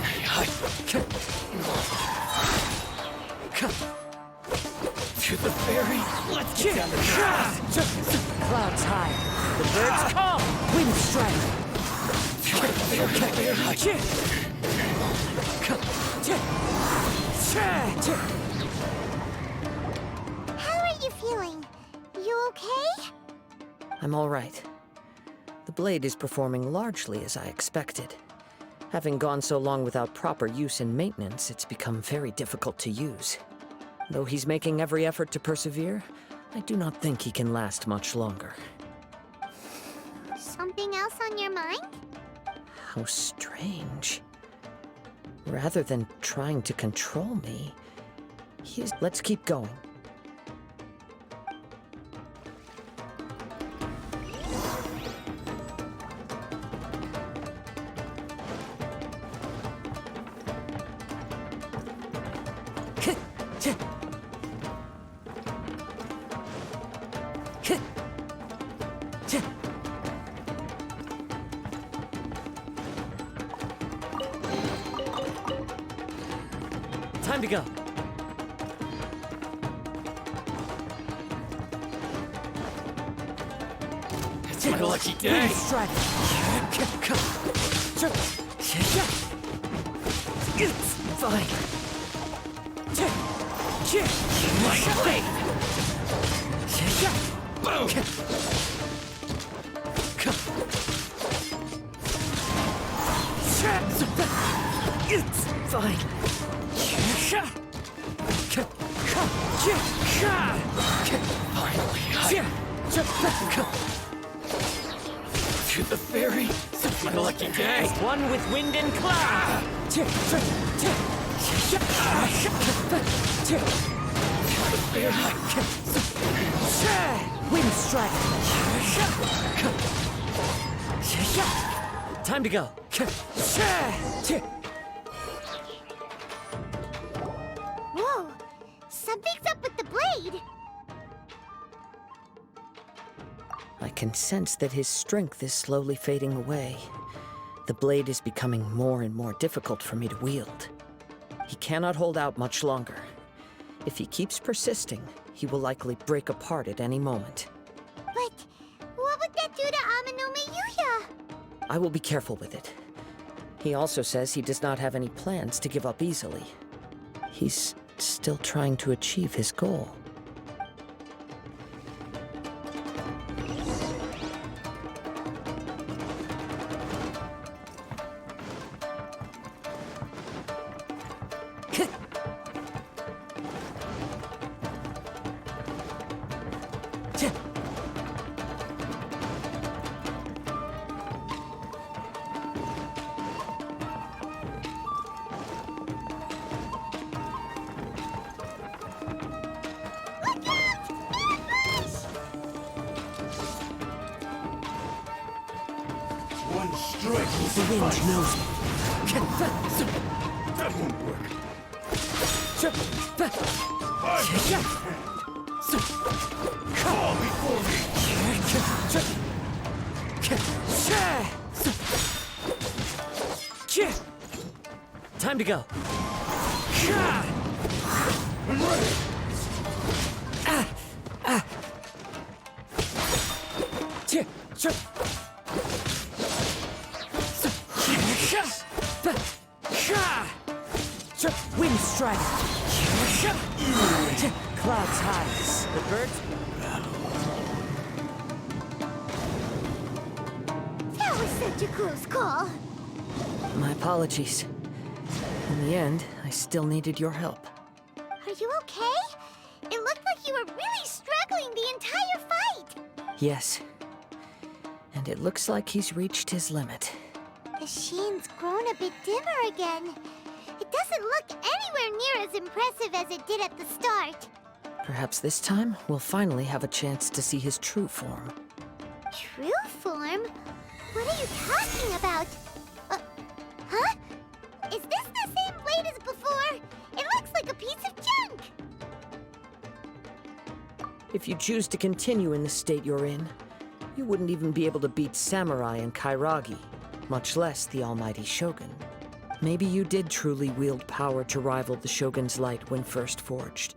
to the ferry. Let's get down to the Clouds high. The birds call. Wind strike. How are you feeling? You okay? I'm all right. The blade is performing largely as I expected. Having gone so long without proper use and maintenance, it's become very difficult to use. Though he's making every effort to persevere, I do not think he can last much longer. Something else on your mind? How strange. Rather than trying to control me, he's... Let's keep going. Time to go. It's my lucky day. Strike. It's fine. My blade. Boom. It's fine. Finally, to the ferry. It's my lucky day. One with wind and cloud. To the ferry. Wind strike. Time to go. Whoa! Something's up with the blade! I can sense that his strength is slowly fading away. The blade is becoming more and more difficult for me to wield. He cannot hold out much longer. If he keeps persisting, he will likely break apart at any moment. But what would that do to Amanome Yuya? I will be careful with it. He also says he does not have any plans to give up easily. He's still trying to achieve his goal. The wind knows me. That won't work. Fall before me. Time to go. I'm ready. Wind strike. Clouds high. The birds. That was such a close call. My apologies. In the end, I still needed your help. Are you okay? It looked like you were really struggling the entire fight. Yes. And it looks like he's reached his limit. The sheen's grown a bit dimmer again. It doesn't look anywhere near as impressive as it did at the start. Perhaps this time, we'll finally have a chance to see his true form. True form? What are you talking about? Huh? Is If you choose to continue in the state you're in, you wouldn't even be able to beat Samurai and Kairagi, much less the almighty Shogun. Maybe you did truly wield power to rival the Shogun's light when first forged.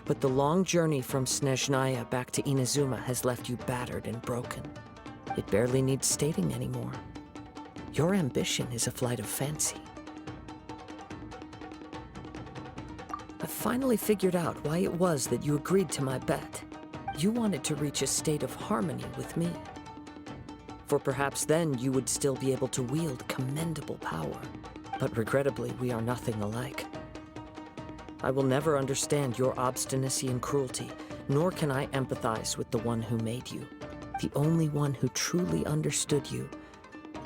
But the long journey from Snezhnaya back to Inazuma has left you battered and broken. It barely needs stating anymore. Your ambition is a flight of fancy. I've finally figured out why it was that you agreed to my bet. You wanted to reach a state of harmony with me. For perhaps then you would still be able to wield commendable power. But regrettably, we are nothing alike. I will never understand your obstinacy and cruelty, nor can I empathize with the one who made you. The only one who truly understood you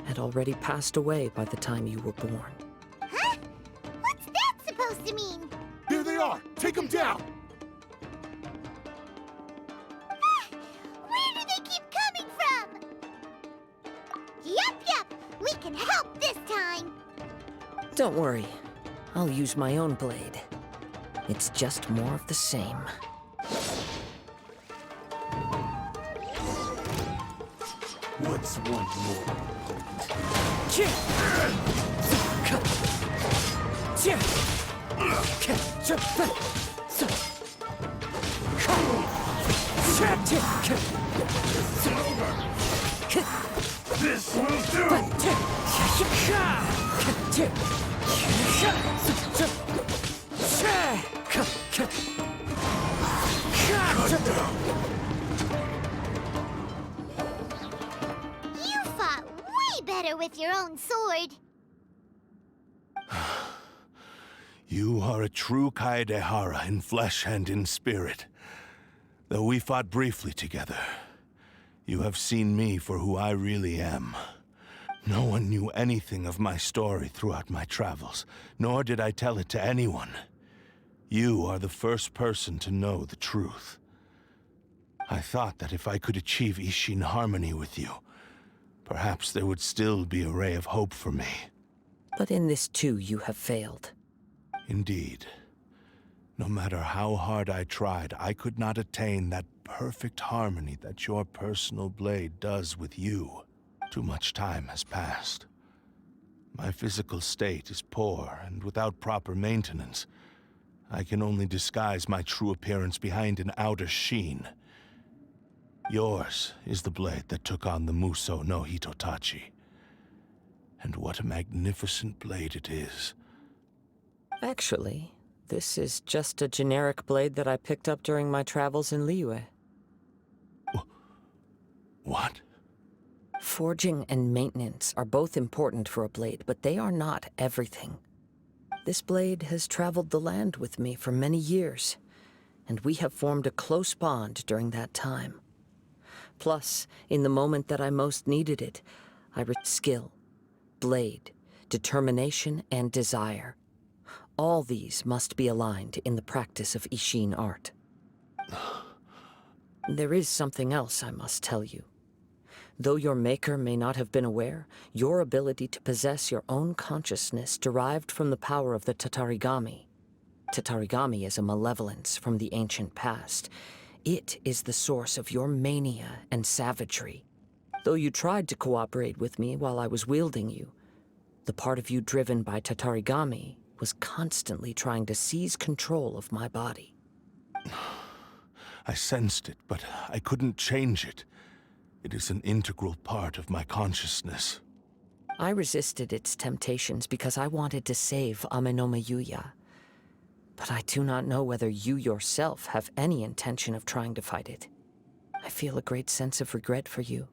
had already passed away by the time you were born. Huh? What's that supposed to mean? Here they are! Take them down! Where do they keep coming from? Yup, we can help this time. Don't worry, I'll use my own blade. It's just more of the same. What's one more? This will do! You fought way better with your own sword. You are a true Kaedehara in flesh and in spirit. Though we fought briefly together, you have seen me for who I really am. No one knew anything of my story throughout my travels, nor did I tell it to anyone. You are the first person to know the truth. I thought that if I could achieve Isshin harmony with you, perhaps there would still be a ray of hope for me. But in this too, you have failed. Indeed. No matter how hard I tried, I could not attain that perfect harmony that your personal blade does with you. Too much time has passed. My physical state is poor, and without proper maintenance, I can only disguise my true appearance behind an outer sheen. Yours is the blade that took on the Muso no Hitotachi. And what a magnificent blade it is. Actually, this is just a generic blade that I picked up during my travels in Liyue. What? Forging and maintenance are both important for a blade, but they are not everything. This blade has traveled the land with me for many years, and we have formed a close bond during that time. Plus, in the moment that I most needed it, I reached skill, blade, determination, and desire. All these must be aligned in the practice of Isshin art. There is something else I must tell you. Though your maker may not have been aware, your ability to possess your own consciousness derived from the power of the Tatarigami. Tatarigami is a malevolence from the ancient past. It is the source of your mania and savagery. Though you tried to cooperate with me while I was wielding you, the part of you driven by Tatarigami was constantly trying to seize control of my body. I sensed it, but I couldn't change it. It is an integral part of my consciousness. I resisted its temptations because I wanted to save Amenoma Yuya. But I do not know whether you yourself have any intention of trying to fight it. I feel a great sense of regret for you.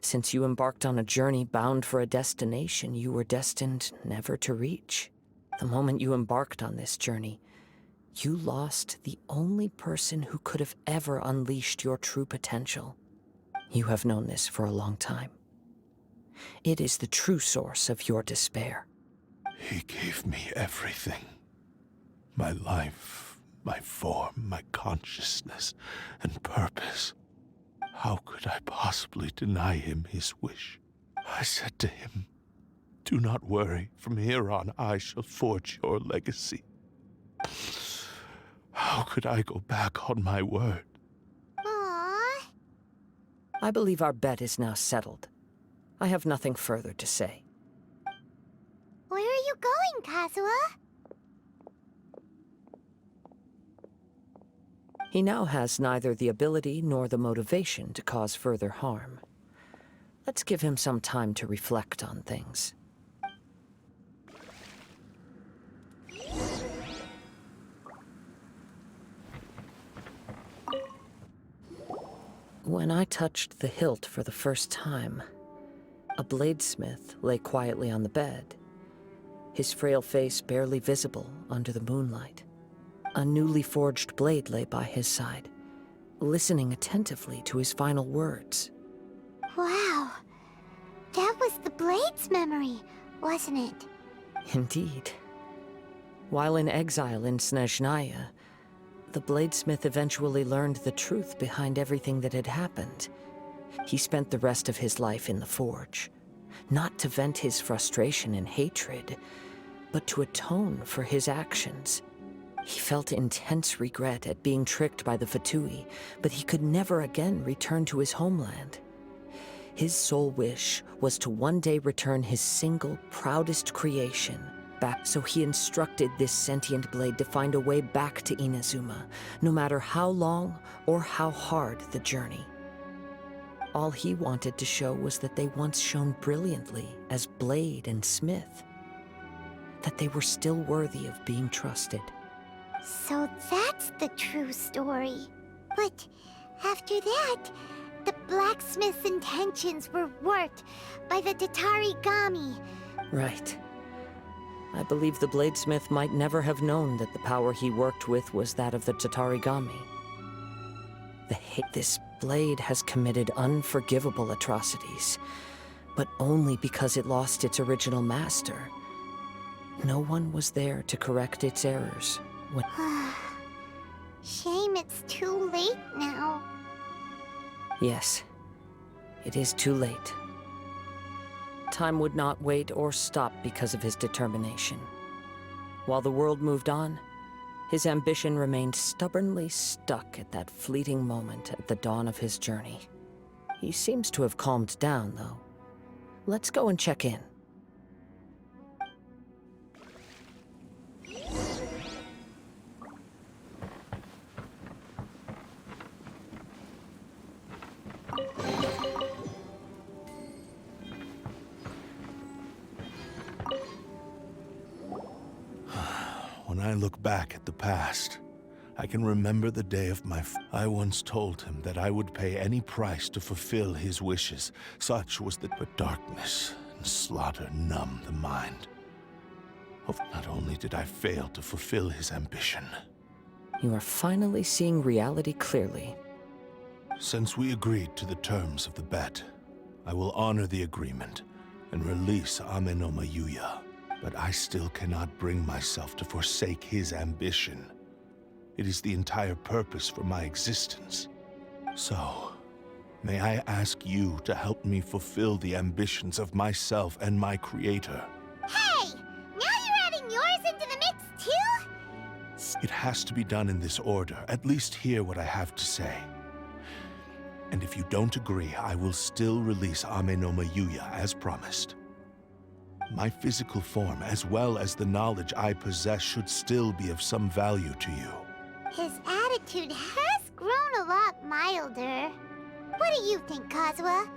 Since you embarked on a journey bound for a destination you were destined never to reach. The moment you embarked on this journey, you lost the only person who could have ever unleashed your true potential. You have known this for a long time. It is the true source of your despair. He gave me everything. My life, my form, my consciousness, and purpose. How could I possibly deny him his wish? I said to him, "Do not worry. From here on, I shall forge your legacy." How could I go back on my word? I believe our bet is now settled. I have nothing further to say. Where are you going, Kazuha? He now has neither the ability nor the motivation to cause further harm. Let's give him some time to reflect on things. When I touched the hilt for the first time, a bladesmith lay quietly on the bed, his frail face barely visible under the moonlight. A newly forged blade lay by his side, listening attentively to his final words. Wow. That was the Blade's memory, wasn't it? Indeed. While in exile in Snezhnaya, the bladesmith eventually learned the truth behind everything that had happened. He spent the rest of his life in the forge, not to vent his frustration and hatred, but to atone for his actions. He felt intense regret at being tricked by the Fatui, but he could never again return to his homeland. His sole wish was to one day return his single, proudest creation back, so he instructed this sentient blade to find a way back to Inazuma, no matter how long or how hard the journey. All he wanted to show was that they once shone brilliantly as blade and smith, that they were still worthy of being trusted. So that's the true story. But after that, the blacksmith's intentions were warped by the Tatarigami. Right. I believe the bladesmith might never have known that the power he worked with was that of the Tatarigami. This blade has committed unforgivable atrocities, but only because it lost its original master. No one was there to correct its errors when... Shame it's too late now. Yes, it is too late. Time would not wait or stop because of his determination. While the world moved on, his ambition remained stubbornly stuck at that fleeting moment at the dawn of his journey. He seems to have calmed down, though. Let's go and check in. When I look back at the past, I can remember the day of I once told him that I would pay any price to fulfill his wishes. Such was but darkness and slaughter numbed the mind. Not only did I fail to fulfill his ambition. You are finally seeing reality clearly. Since we agreed to the terms of the bet, I will honor the agreement and release Ame no Mayuya. But I still cannot bring myself to forsake his ambition. It is the entire purpose for my existence. So, may I ask you to help me fulfill the ambitions of myself and my creator? Hey! Now you're adding yours into the mix too? It has to be done in this order. At least hear what I have to say. And if you don't agree, I will still release Ame no Mayuya as promised. My physical form, as well as the knowledge I possess, should still be of some value to you. His attitude has grown a lot milder. What do you think, Kazuha?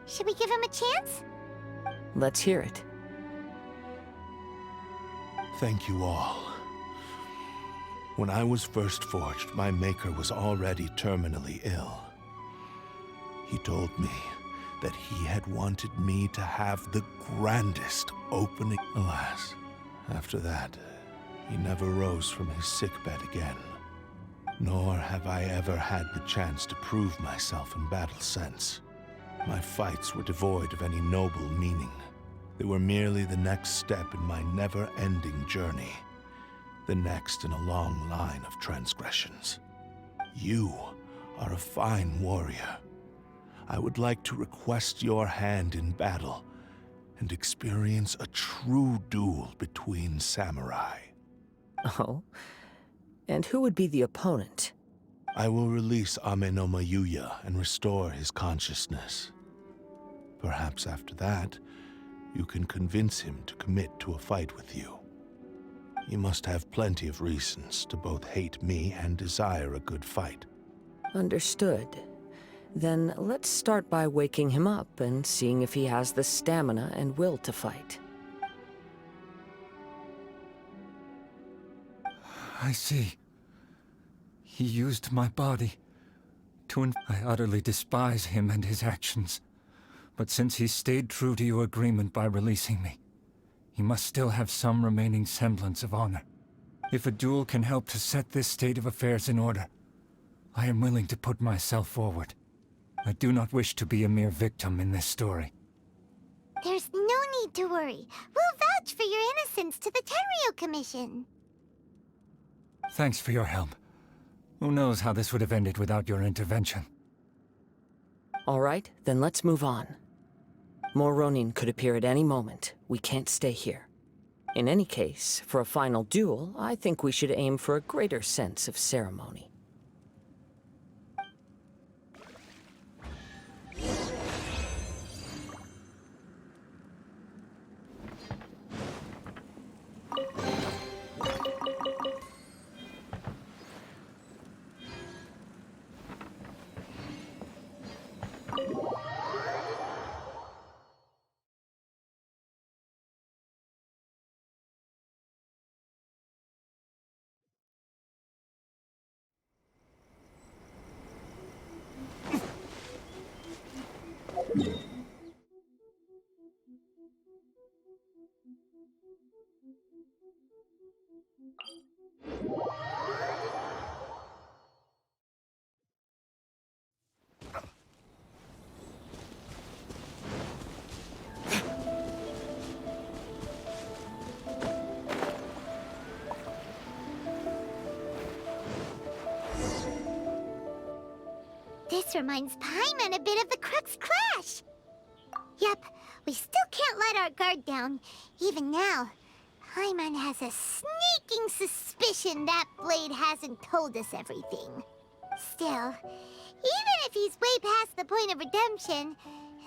Should we give him a chance? Let's hear it. Thank you all. When I was first forged, my maker was already terminally ill. He told me that he had wanted me to have the grandest opening. Alas, after that, he never rose from his sickbed again. Nor have I ever had the chance to prove myself in battle since. My fights were devoid of any noble meaning. They were merely the next step in my never-ending journey. The next in a long line of transgressions. You are a fine warrior. I would like to request your hand in battle and experience a true duel between samurai. Oh? And who would be the opponent? I will release Amenoma Yuya and restore his consciousness. Perhaps after that, you can convince him to commit to a fight with you. He must have plenty of reasons to both hate me and desire a good fight. Understood. Then let's start by waking him up and seeing if he has the stamina and will to fight. I see. He used my body to I utterly despise him and his actions. But since he stayed true to your agreement by releasing me, he must still have some remaining semblance of honor. If a duel can help to set this state of affairs in order, I am willing to put myself forward. I do not wish to be a mere victim in this story. There's no need to worry. We'll vouch for your innocence to the Tenryo Commission. Thanks for your help. Who knows how this would have ended without your intervention. All right, then let's move on. More Ronin could appear at any moment. We can't stay here. In any case, for a final duel, I think we should aim for a greater sense of ceremony. This reminds Paimon a bit of the Crux Clash. Yep, we still can't let our guard down. Even now, Paimon has a sneaking suspicion that Blade hasn't told us everything. Still, even if he's way past the point of redemption,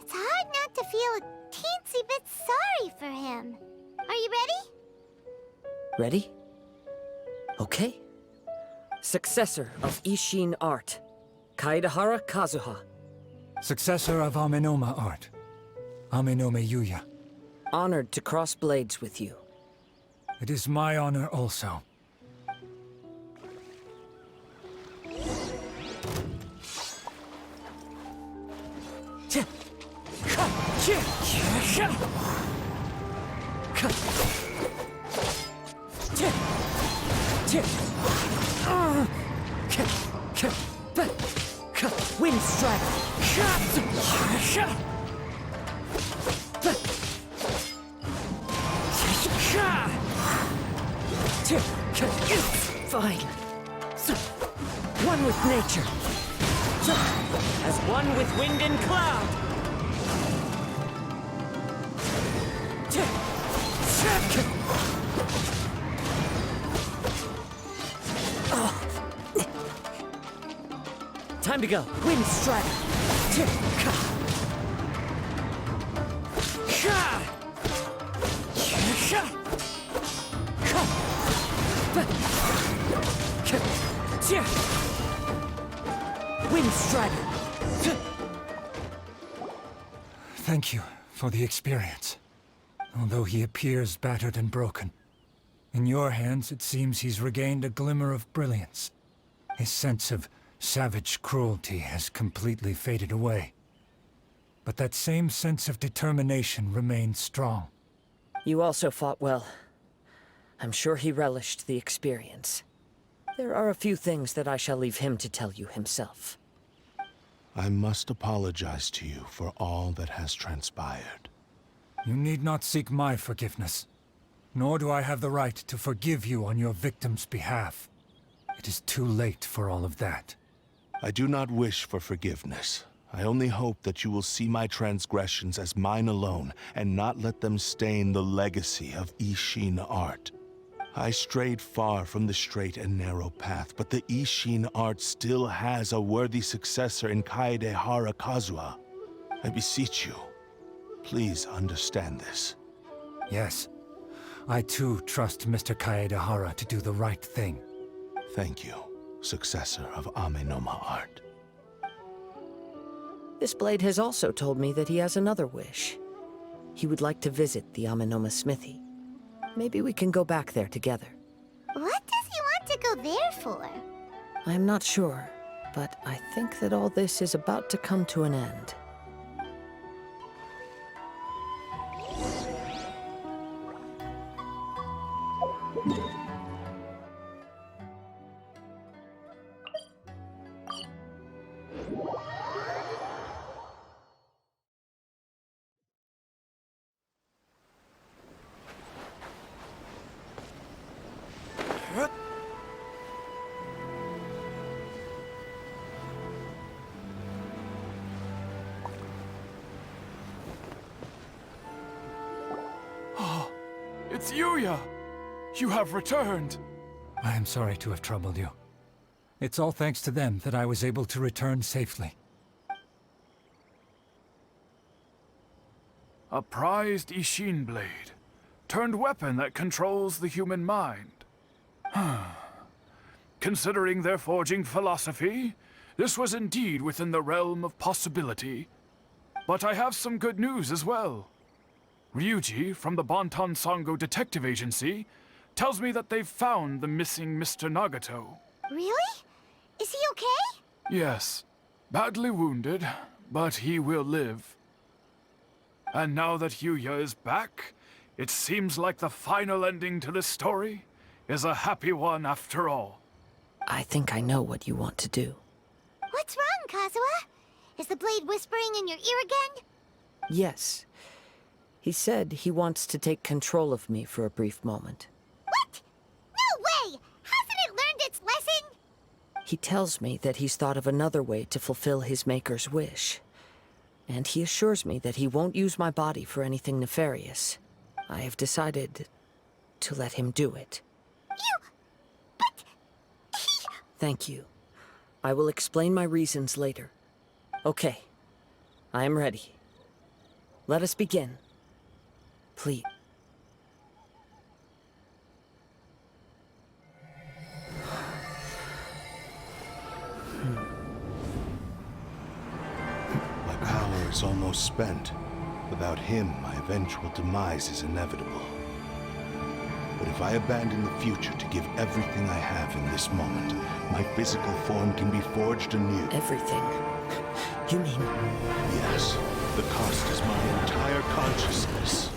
it's hard not to feel a teensy bit sorry for him. Are you ready? Ready? Okay. Successor of Isshin art, Kaedehara Kazuha. Successor of Amenoma art, Amenoma Yuya. Honored to cross blades with you. It is my honor also. Wind strike! Fine. One with nature. As one with wind and cloud. Time to go. Wind strike. Wind strider. Thank you for the experience. Although he appears battered and broken, in your hands it seems he's regained a glimmer of brilliance. His sense of savage cruelty has completely faded away. But that same sense of determination remains strong. You also fought well. I'm sure he relished the experience. There are a few things that I shall leave him to tell you himself. I must apologize to you for all that has transpired. You need not seek my forgiveness. Nor do I have the right to forgive you on your victim's behalf. It is too late for all of that. I do not wish for forgiveness. I only hope that you will see my transgressions as mine alone, and not let them stain the legacy of Isshin art. I strayed far from the straight and narrow path, but the Isshin art still has a worthy successor in Kaedehara Kazuha. I beseech you, please understand this. Yes. I too trust Mr. Kaedehara to do the right thing. Thank you, successor of Amenoma art. This blade has also told me that he has another wish. He would like to visit the Amenoma smithy. Maybe we can go back there together. What does he want to go there for? I'm not sure, but I think that all this is about to come to an end. It's Yuya! You have returned! I am sorry to have troubled you. It's all thanks to them that I was able to return safely. A prized Isshin blade, turned weapon that controls the human mind. Considering their forging philosophy, this was indeed within the realm of possibility. But I have some good news as well. Ryuji, from the Bonton Sango Detective Agency, tells me that they've found the missing Mr. Nagato. Really? Is he okay? Yes. Badly wounded, but he will live. And now that Yuya is back, it seems like the final ending to this story is a happy one after all. I think I know what you want to do. What's wrong, Kazuha? Is the blade whispering in your ear again? Yes. He said he wants to take control of me for a brief moment. What? No way! Hasn't it learned its lesson? He tells me that he's thought of another way to fulfill his maker's wish. And he assures me that he won't use my body for anything nefarious. I have decided to let him do it. But... Thank you. I will explain my reasons later. Okay. I am ready. Let us begin. Please. My power is almost spent. Without him, my eventual demise is inevitable. But if I abandon the future to give everything I have in this moment, my physical form can be forged anew. Everything? You mean... Yes. The cost is my entire consciousness.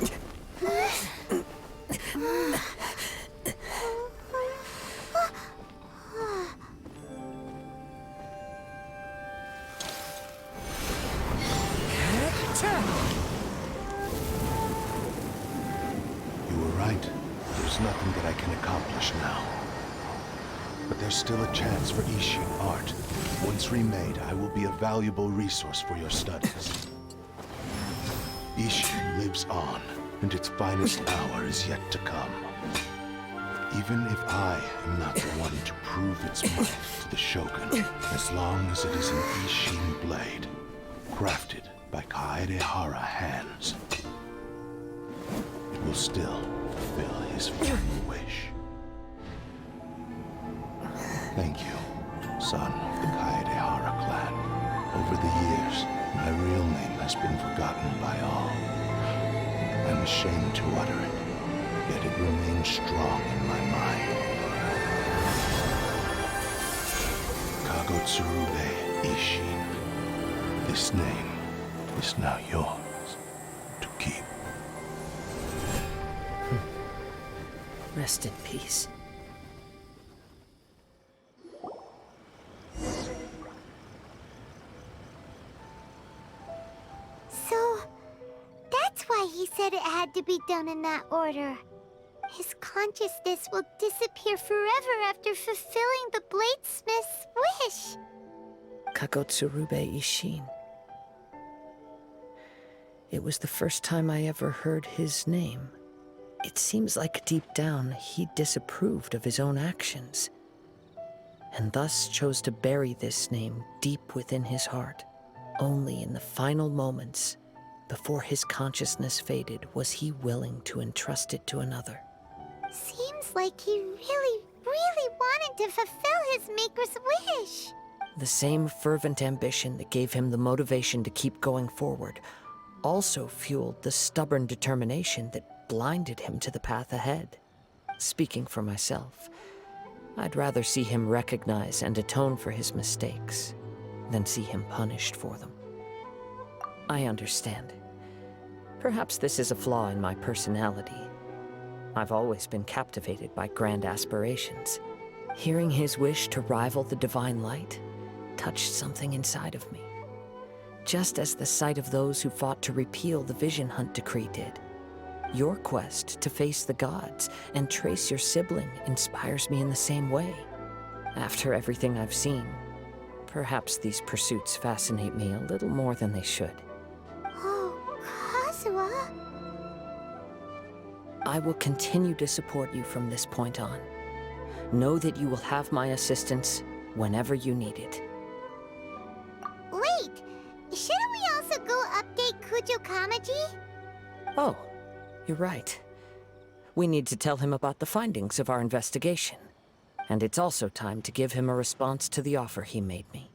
You were right. There's nothing that I can accomplish now. But there's still a chance for Isshin art. Once remade, I will be a valuable resource for your studies. Isshin lives on, and its finest hour is yet to come. Even if I am not the one to prove its might to the Shogun, as long as it is an Isshin blade, crafted by Kaedehara hands, it will still fulfill his final wish. Thank you, son of the Kaedehara clan. Over the years, my real name has been forgotten by all. I'm ashamed to utter it, yet it remains strong in my mind. Kagotsurube Isshin. This name is now yours to keep. Rest in peace. So, that's why he said it had to be done in that order. His consciousness will disappear forever after fulfilling the bladesmith's wish. Kagotsurube Isshin. It was the first time I ever heard his name. It seems like deep down he disapproved of his own actions, and thus chose to bury this name deep within his heart. Only in the final moments, before his consciousness faded, was he willing to entrust it to another. Seems like he really, really wanted to fulfill his maker's wish. The same fervent ambition that gave him the motivation to keep going forward also fueled the stubborn determination that blinded him to the path ahead. Speaking for myself, I'd rather see him recognize and atone for his mistakes than see him punished for them. I understand. Perhaps this is a flaw in my personality. I've always been captivated by grand aspirations. Hearing his wish to rival the divine light touched something inside of me, just as the sight of those who fought to repeal the Vision Hunt decree did. Your quest to face the gods and trace your sibling inspires me in the same way. After everything I've seen, perhaps these pursuits fascinate me a little more than they should. Oh, Kazuha. I will continue to support you from this point on. Know that you will have my assistance whenever you need it. Wait, shouldn't we also go update Kujo Kamaji? Oh, you're right. We need to tell him about the findings of our investigation. And it's also time to give him a response to the offer he made me.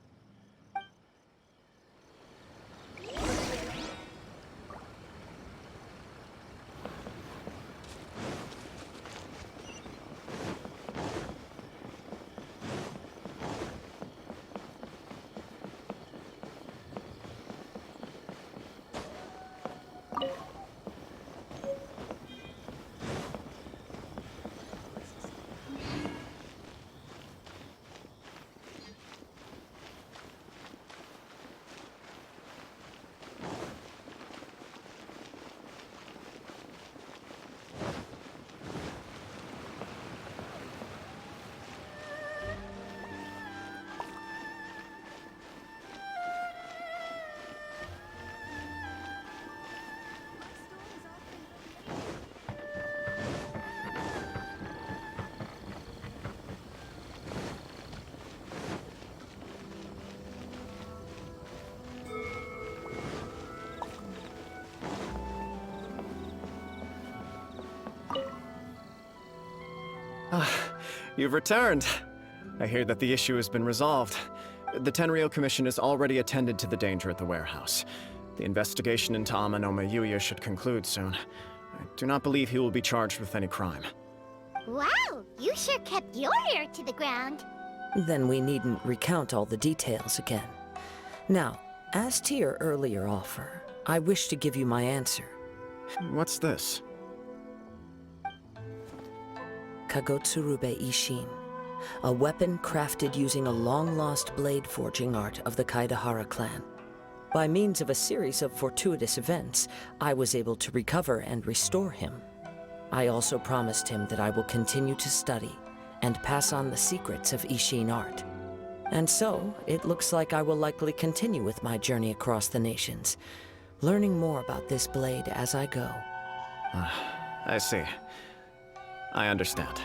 You've returned. I hear that the issue has been resolved. The Tenryou Commission has already attended to the danger at the warehouse. The investigation into Amanoma Yuya should conclude soon. I do not believe he will be charged with any crime. Wow, you sure kept your ear to the ground. Then we needn't recount all the details again. Now, as to your earlier offer, I wish to give you my answer. What's this? Kagotsurube Isshin, a weapon crafted using a long-lost blade forging art of the Kaedehara clan. By means of a series of fortuitous events, I was able to recover and restore him. I also promised him that I will continue to study and pass on the secrets of Isshin art. And so, it looks like I will likely continue with my journey across the nations, learning more about this blade as I go. I see. I understand.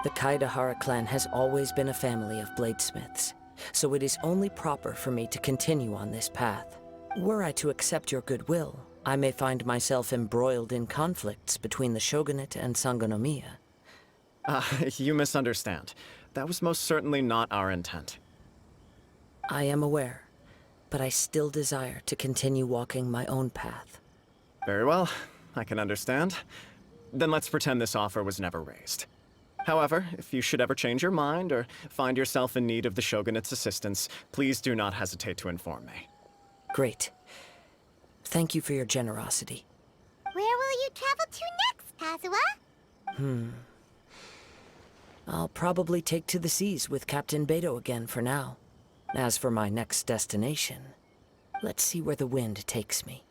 The Kaedehara clan has always been a family of bladesmiths, so it is only proper for me to continue on this path. Were I to accept your goodwill, I may find myself embroiled in conflicts between the shogunate and Sangonomiya. You misunderstand. That was most certainly not our intent. I am aware, but I still desire to continue walking my own path. Very well, I can understand. Then let's pretend this offer was never raised. However, if you should ever change your mind or find yourself in need of the Shogunate's assistance, please do not hesitate to inform me. Great. Thank you for your generosity. Where will you travel to next, Kazuha? I'll probably take to the seas with Captain Beto again for now. As for my next destination, let's see where the wind takes me.